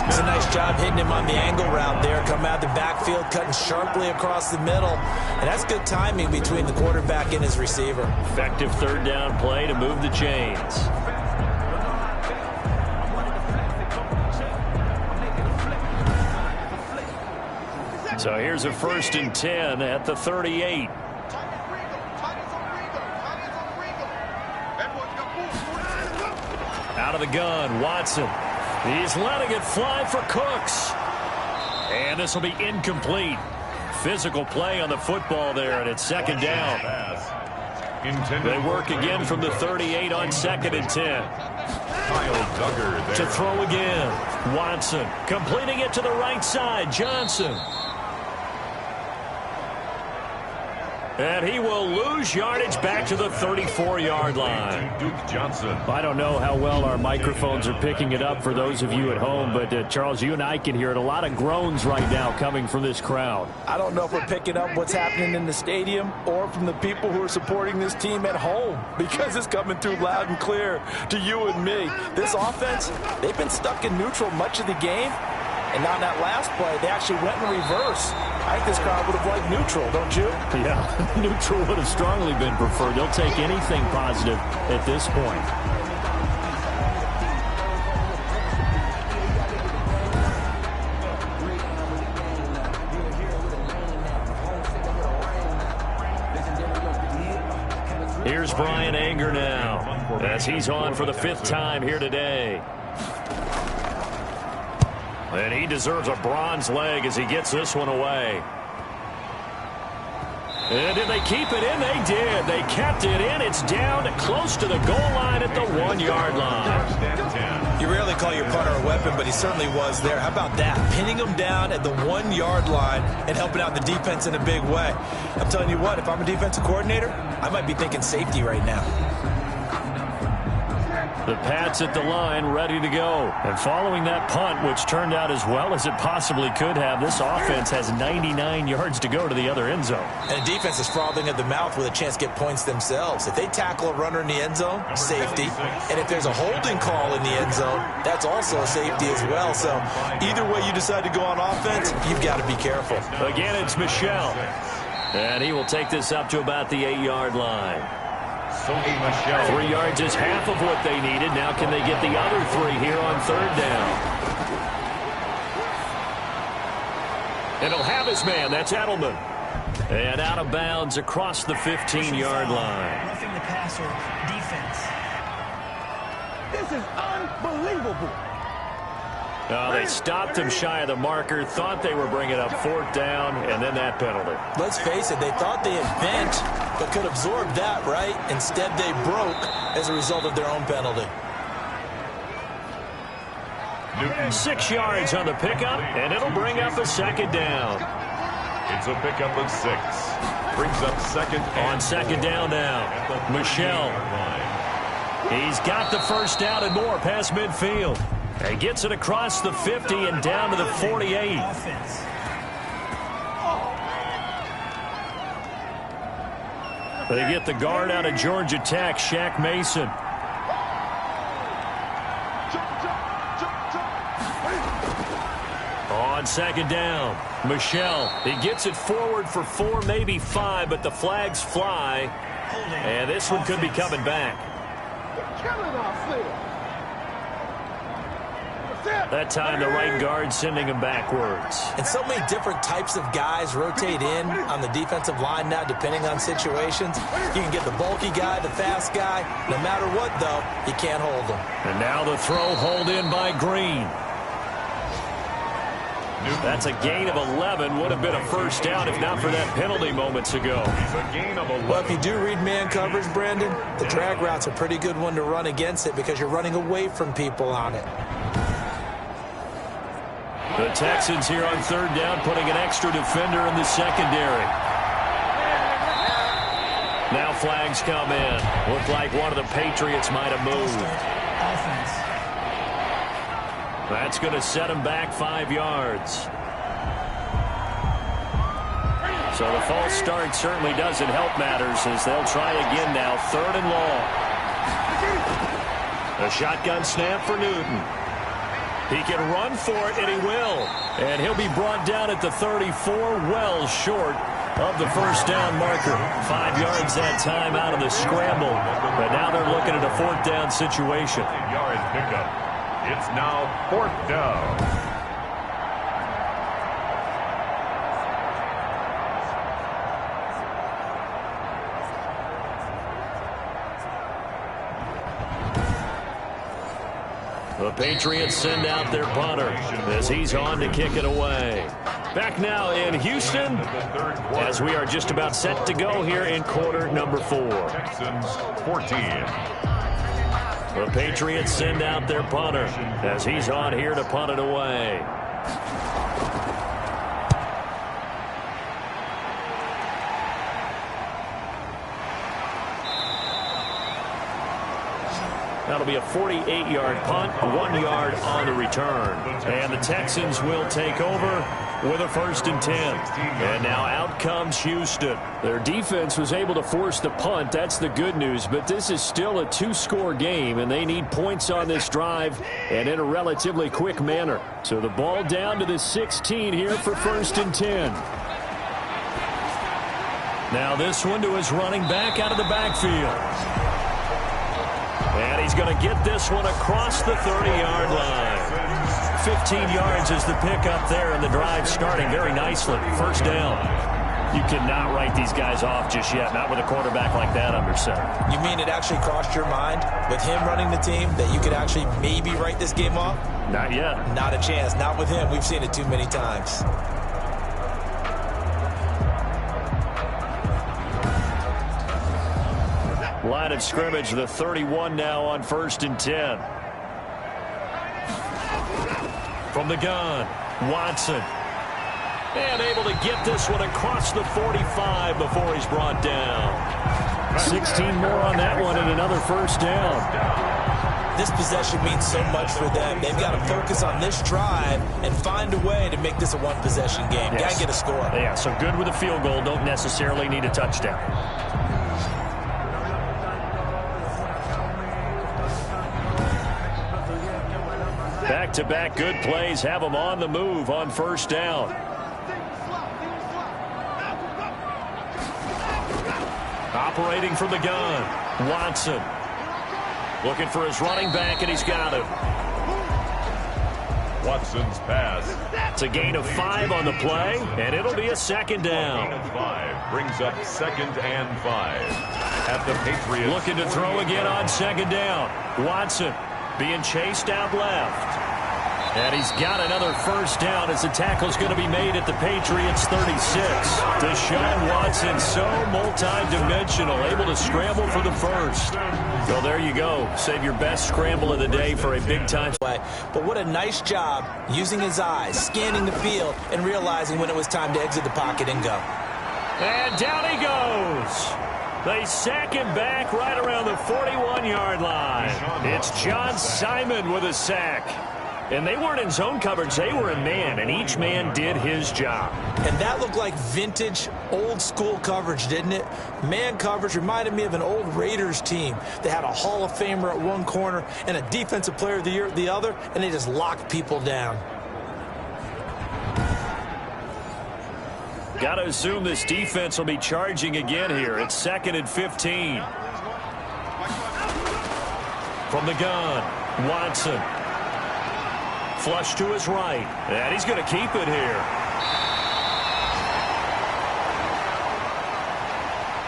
It's a nice job hitting him on the angle route there. Coming out the backfield, cutting sharply across the middle. And that's good timing between the quarterback and his receiver. Effective third down play to move the chains. So here's a 1st and 10 at the 38. Out of the gun, Watson. He's letting it fly for Cooks. And this will be incomplete. Physical play on the football there, and it's 2nd down. They work again from the 38 on 2nd and 10. To throw again. Watson completing it to the right side. Johnson. And he will lose yardage back to the 34-yard line. Duke Johnson. I don't know how well our microphones are picking it up for those of you at home, but Charles, you and I can hear it. A lot of groans right now coming from this crowd. I don't know if we're picking up what's happening in the stadium or from the people who are supporting this team at home, because it's coming through loud and clear to you and me. This offense, they've been stuck in neutral much of the game. And on that last play, they actually went in reverse. I think this crowd would have liked neutral, don't you? Yeah, neutral would have strongly been preferred. They'll take anything positive at this point. Here's Brian Anger now, as he's on for the 5th time here today. And he deserves a bronze leg as he gets this one away. And did they keep it in? They did. They kept it in. It's down close to the goal line at the 1-yard line. You rarely call your punter a weapon, but he certainly was there. How about that? Pinning him down at the 1-yard line and helping out the defense in a big way. I'm telling you what, if I'm a defensive coordinator, I might be thinking safety right now. The Pats at the line, ready to go. And following that punt, which turned out as well as it possibly could have, this offense has 99 yards to go to the other end zone. And the defense is frothing at the mouth with a chance to get points themselves. If they tackle a runner in the end zone, safety. And if there's a holding call in the end zone, that's also a safety as well. So either way you decide to go on offense, you've got to be careful. Again, it's Michel. And he will take this up to about the 8-yard line. 3 yards is half of what they needed. Now can they get the other 3 here on 3rd down? And he'll have his man. That's Edelman. And out of bounds across the 15-yard line. Roughing the passer defense. This is unbelievable. They stopped him shy of the marker, thought they were bringing up 4th down, and then that penalty. Let's face it, they thought they had bent, but could absorb that, right? Instead, they broke as a result of their own penalty. 6 yards on the pickup, and it'll bring up a 2nd down. It's a pickup of 6. Brings up 2nd On 2nd down now, Michel. He's got the first down and more past midfield. He gets it across the 50 and down to the 48. Offense. They get the guard out of Georgia Tech, Shaq Mason. On 2nd down, Michel. He gets it forward for 4, maybe 5, but the flags fly. And this one could be coming back. That time, the right guard sending him backwards. And so many different types of guys rotate in on the defensive line now, depending on situations. You can get the bulky guy, the fast guy. No matter what, though, you can't hold him. And now the throw hauled in by Green. That's a gain of 11. Would have been a first down if not for that penalty moments ago. Well, if you do read man coverage, Brandon, the drag route's a pretty good one to run against it because you're running away from people on it. The Texans here on 3rd down, putting an extra defender in the secondary. Now flags come in. Looked like one of the Patriots might have moved. Offense. That's going to set him back 5 yards. So the false start certainly doesn't help matters as they'll try again now. 3rd and long. A shotgun snap for Newton. He can run for it, and he will. And he'll be brought down at the 34, well short of the first down marker. 5 yards that time out of the scramble. But now they're looking at a 4th down situation. Yard pickup. It's now 4th down. The Patriots send out their punter as he's on to kick it away. Back now in Houston as we are just about set to go here in quarter number 4. Texans 14. The Patriots send out their punter as he's on here to punt it away. That'll be a 48-yard punt, 1 yard on the return. And the Texans will take over with a 1st and 10. And now out comes Houston. Their defense was able to force the punt. That's the good news. But this is still a 2-score game, and they need points on this drive and in a relatively quick manner. So the ball down to the 16 here for 1st and 10. Now this one to his running back out of the backfield. And he's going to get this one across the 30-yard line. 15 yards is the pickup there, and the drive starting very nicely. 1st down. You cannot write these guys off just yet, not with a quarterback like that under center. You mean it actually crossed your mind with him running the team that you could actually maybe write this game off? Not yet. Not a chance. Not with him. We've seen it too many times. Line of scrimmage, the 31 now on 1st and 10. From the gun, Watson. And able to get this one across the 45 before he's brought down. 16 more on that one and another 1st down. This possession means so much for them. They've got to focus on this drive and find a way to make this a one-possession game. Yes. Got to get a score. Yeah, so good with a field goal. Don't necessarily need a touchdown. Back-to-back good plays have them on the move on 1st down. Operating from the gun, Watson. Looking for his running back, and he's got him. Watson's pass. It's a gain of 5 on the play, and it'll be a 2nd down. Gain of 5 brings up 2nd and 5 at the Patriots. Looking to throw again on 2nd down. Watson being chased out left. And he's got another 1st down as the tackle's going to be made at the Patriots 36. Deshaun Watson, so multi-dimensional, able to scramble for the 1st. So there you go. Save your best scramble of the day for a big-time play. But what a nice job using his eyes, scanning the field, and realizing when it was time to exit the pocket and go. And down he goes. They sack him back right around the 41-yard line. It's John Simon with a sack. And they weren't in zone coverage. They were in man, and each man did his job. And that looked like vintage, old-school coverage, didn't it? Man coverage reminded me of an old Raiders team. They had a Hall of Famer at one corner and a Defensive Player of the Year at the other, and they just locked people down. Got to assume this defense will be charging again here. It's 2nd and 15. From the gun, Watson. Flush to his right, and he's going to keep it here.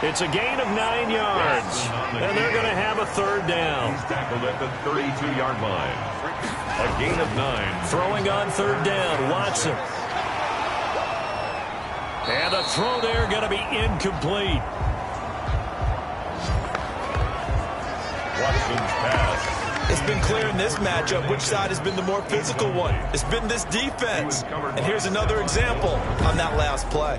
It's a gain of 9 yards, and they're going to have a 3rd down. He's tackled at the 32-yard line. A gain of 9. Throwing on 3rd down, Watson. And the throw there going to be incomplete. Watson's pass. It's been clear in this matchup which side has been the more physical one. It's been this defense. And here's another example on that last play.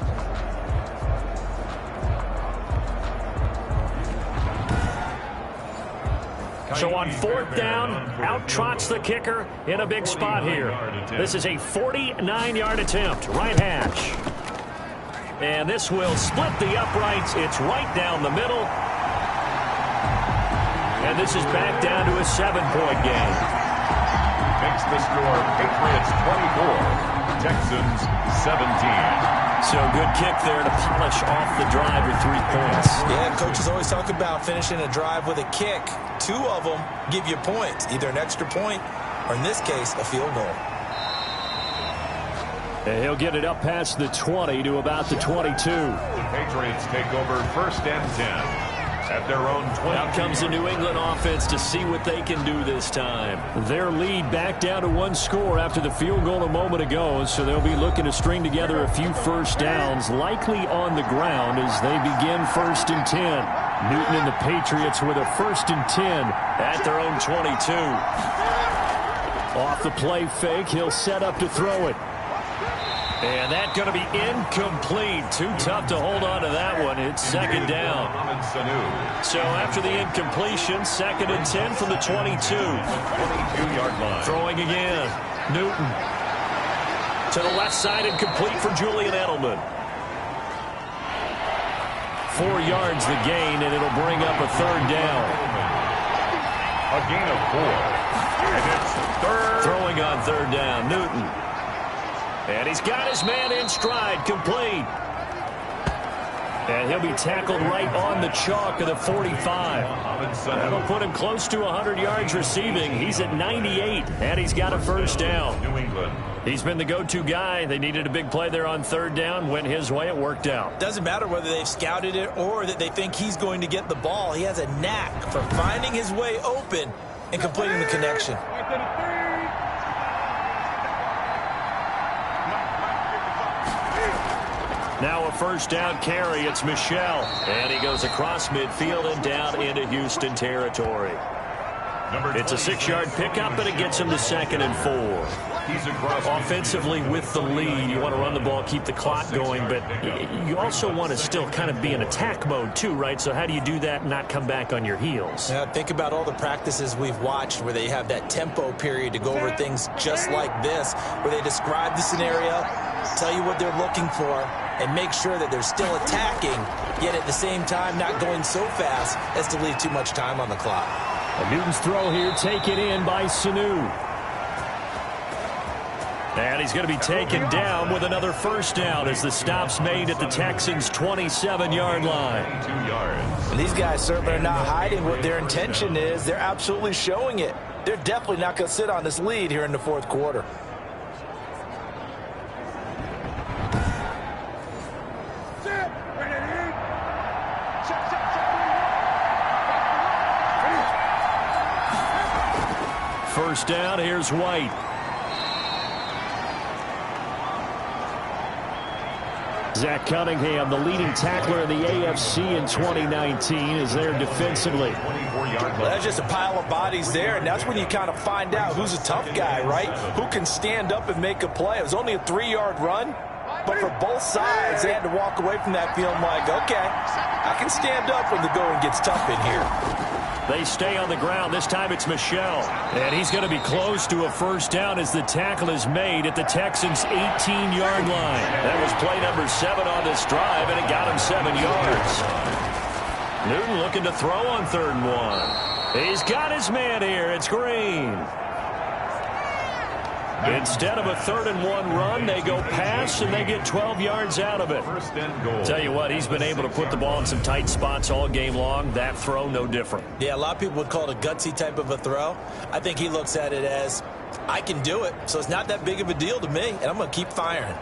So on 4th down, out trots the kicker in a big spot here. This is a 49-yard attempt, right hash. And this will split the uprights. It's right down the middle. And this is back down to a 7-point game. Makes the score Patriots 24, Texans 17. So good kick there to polish off the drive with 3 points. Yeah, coaches always talk about finishing a drive with a kick. 2 of them give you points, either an extra point or, in this case, a field goal. And he'll get it up past the 20 to about the 22. The Patriots take over 1st and 10. At their own 20. Out comes the New England offense to see what they can do this time. Their lead back down to 1 score after the field goal a moment ago, so they'll be looking to string together a few first downs, likely on the ground as they begin 1st and 10. Newton and the Patriots with a 1st and 10 at their own 22. Off the play fake, he'll set up to throw it. And that's going to be incomplete. Too tough to hold on to that one. It's 2nd down. So after the incompletion, 2nd and 10 from the 22. 22-yard line. Throwing again. Newton. To the left side and complete for Julian Edelman. 4 yards the gain, and it'll bring up a 3rd down. A gain of 4. And it's 3rd. Throwing on 3rd down. Newton. And he's got his man in stride, complete. And he'll be tackled right on the chalk of the 45. That'll put him close to 100 yards receiving. He's at 98, and he's got a 1st down. New England. He's been the go-to guy. They needed a big play there on 3rd down. Went his way. It worked out. Doesn't matter whether they've scouted it or that they think he's going to get the ball. He has a knack for finding his way open and completing the connection. Now a 1st down carry. It's Michel. And he goes across midfield and down into Houston territory. It's a 6-yard pickup, and it gets him to 2nd and 4. Offensively with the lead, you want to run the ball, keep the clock going, but you also want to still kind of be in attack mode too, right? So how do you do that and not come back on your heels? Yeah, think about all the practices we've watched where they have that tempo period to go over things just like this, where they describe the scenario, tell you what they're looking for, and make sure that they're still attacking, yet at the same time not going so fast as to leave too much time on the clock. Newton's throw here taken in by Sanu. And he's going to be taken down with another 1st down as the stop's made at the Texans' 27-yard line. 2 yards. And these guys certainly are not hiding what their intention is. They're absolutely showing it. They're definitely not going to sit on this lead here in the 4th quarter. First down, here's White. Zach Cunningham, the leading tackler in the AFC in 2019, is there defensively. Well, that's just a pile of bodies there, and that's when you kind of find out who's a tough guy, right? Who can stand up and make a play. It was only a 3-yard run, but for both sides, they had to walk away from that feeling like, okay, I can stand up when the going gets tough in here. They stay on the ground. This time it's Michel. And he's going to be close to a 1st down as the tackle is made at the Texans' 18-yard line. That was play number 7 on this drive, and it got him 7 yards. Newton looking to throw on 3rd and 1. He's got his man here. It's Green. Instead of a 3rd and 1 run, they go pass, and they get 12 yards out of it. 1st and goal. Tell you what, he's been able to put the ball in some tight spots all game long. That throw, no different. Yeah, a lot of people would call it a gutsy type of a throw. I think he looks at it as, I can do it, so it's not that big of a deal to me, and I'm going to keep firing.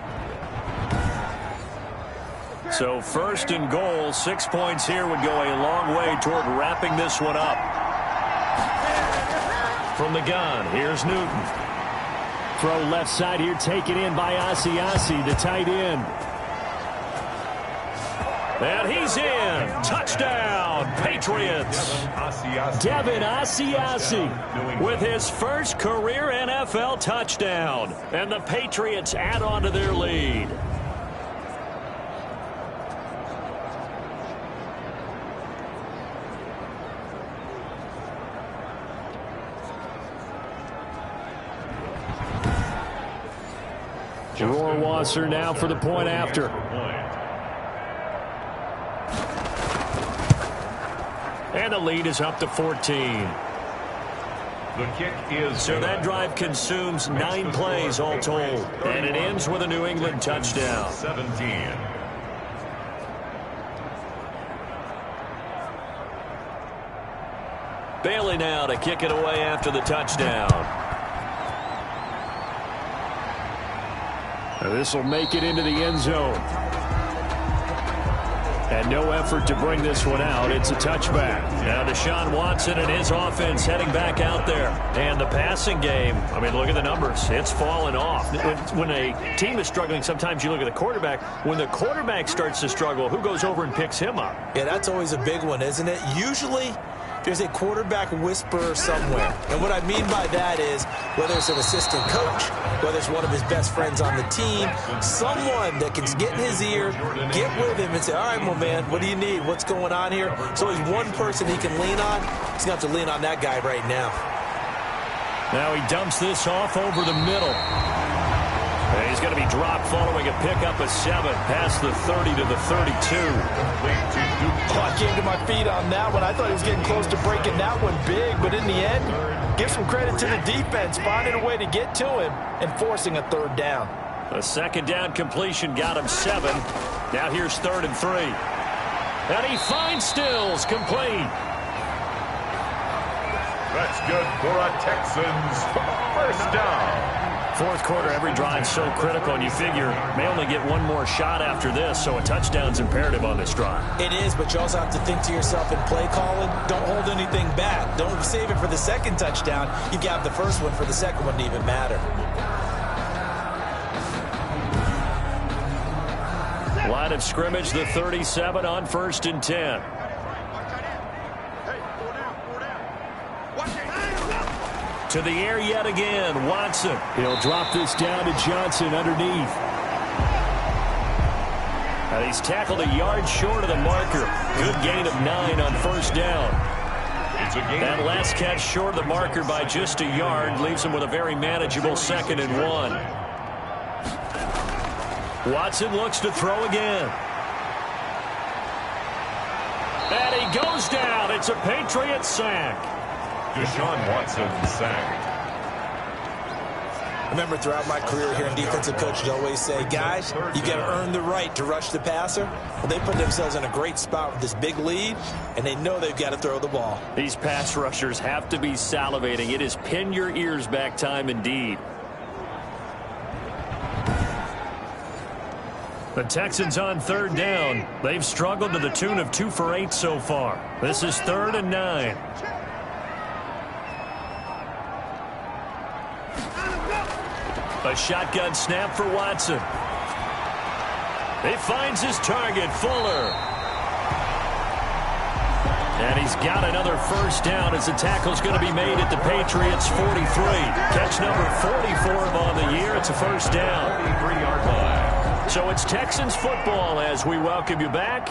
So 1st and goal, 6 points here would go a long way toward wrapping this one up. From the gun, here's Newton. Throw left side here, taken in by Asiasi, the tight end. And he's in. Touchdown, Patriots. Devin Asiasi with his first career NFL touchdown. And the Patriots add on to their lead. Rohrwasser now for the point after. And the lead is up to 14. The kick is So that drive consumes 9 plays all told. And it ends with a New England touchdown. 17. Bailey now to kick it away after the touchdown. This will make it into the end zone. And no effort to bring this one out. It's a touchback. Now Deshaun Watson and his offense heading back out there. And the passing game, I mean, look at the numbers. It's fallen off. When a team is struggling, sometimes you look at the quarterback. When the quarterback starts to struggle, who goes over and picks him up? Yeah, that's always a big one, isn't it? Usually there's a quarterback whisperer somewhere. And what I mean by that is whether it's an assistant coach, whether it's one of his best friends on the team, someone that can get in his ear, get with him and say, all right, my man, what do you need? What's going on here? So he's one person he can lean on. He's going to have to lean on that guy right now. Now he dumps this off over the middle. And he's going to be dropped following a pickup of 7 past the 30 to the 32. Oh, I came to my feet on that one. I thought he was getting close to breaking that one big, but in the end, give some credit to the defense, finding a way to get to him and forcing a 3rd down. A 2nd down completion got him 7. Now here's 3rd and 3. And he finds Stills complete. That's good for a Texans 1st down. 4th quarter, every drive so critical, and you figure may only get one more shot after this, so a touchdown's imperative on this drive. It is, but you also have to think to yourself in play calling, don't hold anything back. Don't save it for the 2nd touchdown. You've got the 1st one for the 2nd one to even matter. Line of scrimmage, the 37 on 1st and 10. To the air yet again, Watson. He'll drop this down to Johnson underneath. And he's tackled a yard short of the marker. Good gain of 9 on 1st down. That last catch short of the marker by just a yard leaves him with a very manageable 2nd and 1. Watson looks to throw again. And he goes down. It's a Patriots sack. Deshaun Watson sacked. Remember, throughout my career here in defensive coaches always say, guys, you got to earn the right to rush the passer. Well, they put themselves in a great spot with this big lead, and they know they've got to throw the ball. These pass rushers have to be salivating. It is pin your ears back time indeed. The Texans on 3rd down. They've struggled to the tune of 2 for 8 so far. This is 3rd and 9. A shotgun snap for Watson. He finds his target, Fuller. And he's got another 1st down as the tackle's going to be made at the Patriots 43. Catch number 44 on the year. It's a 1st down. 3-yard line. So it's Texans football as we welcome you back.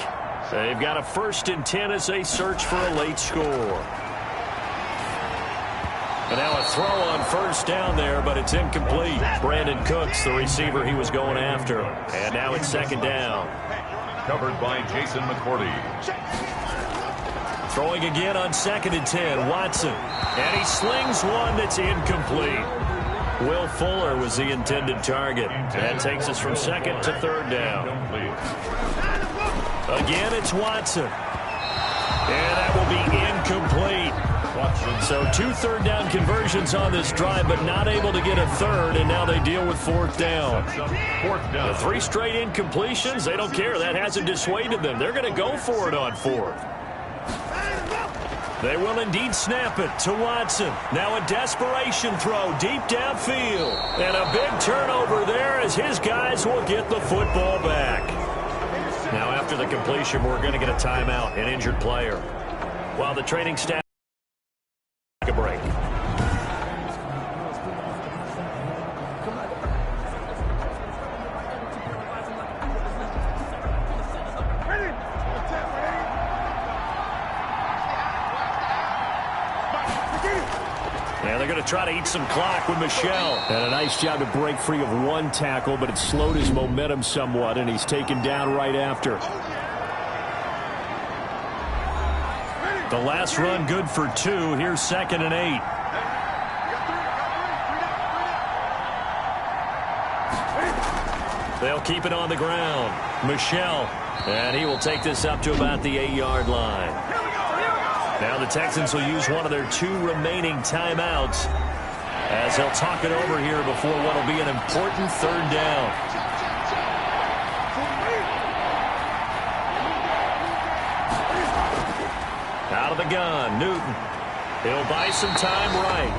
They've got a 1st and 10 as they search for a late score. And now a throw on 1st down there, but it's incomplete. Brandon Cooks, the receiver he was going after. And now it's 2nd down. Covered by Jason McCourty. Throwing again on 2nd and 10, Watson. And he slings one that's incomplete. Will Fuller was the intended target. That takes us from 2nd to 3rd down. Again, it's Watson. And that will be incomplete. So 2 3rd down conversions on this drive, but not able to get a 3rd, and now they deal with 4th down. The 3 straight incompletions, they don't care. That hasn't dissuaded them. They're going to go for it on 4th. They will indeed snap it to Watson. Now a desperation throw deep downfield. And a big turnover there as his guys will get the football back. Now after the completion, we're going to get a timeout, an injured player. While the training staff take a break. Yeah, they're going to try to eat some clock with Michel. And a nice job to break free of 1 tackle, but it slowed his momentum somewhat, and he's taken down right after. The last run good for 2. Here's 2nd and 8. They'll keep it on the ground. Michel, and he will take this up to about the 8-yard line. Now the Texans will use one of their 2 remaining timeouts as they'll talk it over here before what will be an important 3rd down. Out of the gun, Newton. He'll buy some time right.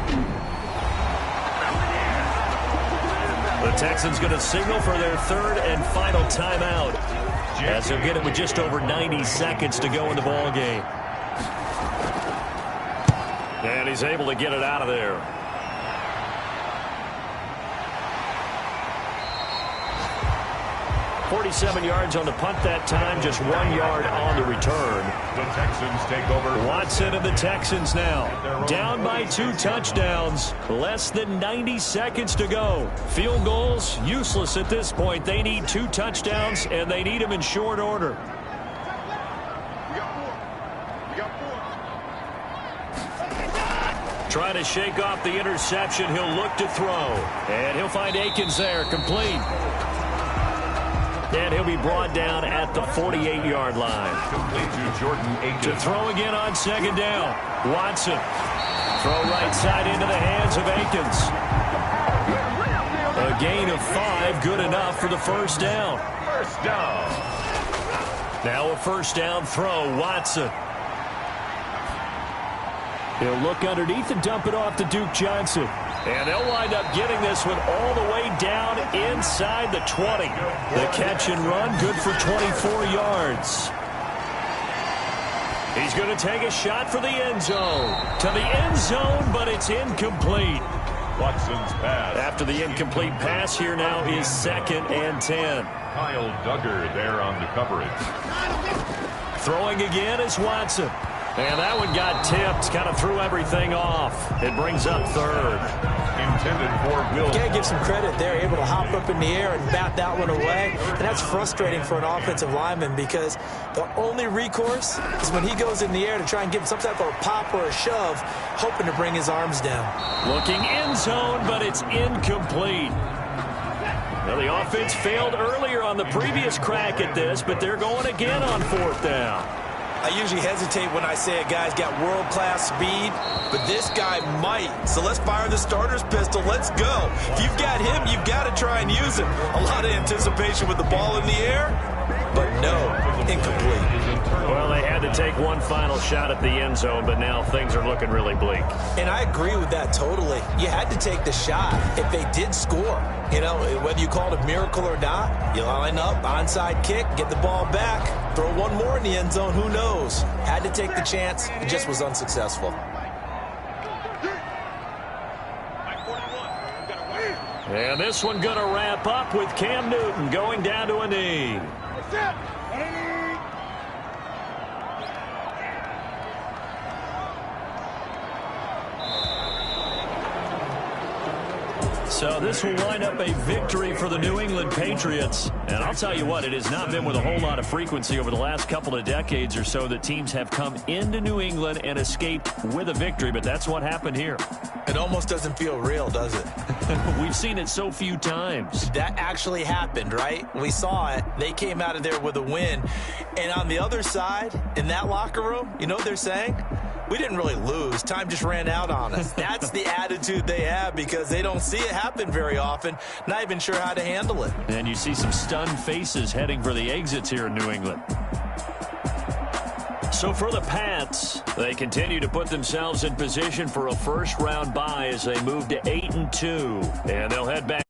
The Texans going to signal for their 3rd and final timeout as they'll get it with just over 90 seconds to go in the ball game. And he's able to get it out of there. .47 yards on the punt that time, just 1 yard on the return. The Texans take over. Watson and the Texans now down by 2 touchdowns. Less than 90 seconds to go. Field goals useless at this point. They need 2 touchdowns, and they need them in short order. Trying to shake off the interception. He'll look to throw. And he'll find Akins there, complete. And he'll be brought down at the 48-yard line. Complete to Jordan Akins. To throw again on 2nd down. Watson. Throw right side into the hands of Akins. A gain of 5, good enough for the 1st down. First down. Now a 1st down throw, Watson. He'll look underneath and dump it off to Duke Johnson. And they'll wind up getting this one all the way down inside the 20. The catch and run, good for 24 yards. He's going to take a shot for the end zone. To the end zone, but it's incomplete. Watson's pass. After the incomplete pass, here now is 2nd and 10. Kyle Duggar there on the coverage. Throwing again is Watson. And that one got tipped, kind of threw everything off. It brings up 3rd. Intended for Will. Got to give some credit. They're able to hop up in the air and bat that one away. And that's frustrating for an offensive lineman because the only recourse is when he goes in the air to try and get some type of a pop or a shove, hoping to bring his arms down. Looking end zone, but it's incomplete. Now the offense failed earlier on the previous crack at this, but they're going again on 4th down. I usually hesitate when I say a guy's got world-class speed, but this guy might. So let's fire the starter's pistol. Let's go. If you've got him, you've got to try and use him. A lot of anticipation with the ball in the air, but no, incomplete. Well, they had to take one final shot at the end zone, but now things are looking really bleak. And I agree with that totally. You had to take the shot if they did score. You know, whether you call it a miracle or not, you line up, onside kick, get the ball back, throw one more in the end zone, who knows? Had to take the chance, it just was unsuccessful. And this one going to wrap up with Cam Newton going down to a knee. So this will wind up a victory for the New England Patriots. And I'll tell you what, it has not been with a whole lot of frequency over the last couple of decades or so that teams have come into New England and escaped with a victory, but that's what happened here. It almost doesn't feel real, does it? We've seen it so few times. That actually happened, right? We saw it. They came out of there with a win. And on the other side, in that locker room, you know what they're saying? We didn't really lose. Time just ran out on us. That's the attitude they have because they don't see it happen very often. Not even sure how to handle it. And you see some stunned faces heading for the exits here in New England. So for the Pats, they continue to put themselves in position for a first-round bye as they move to 8-2. And they'll head back.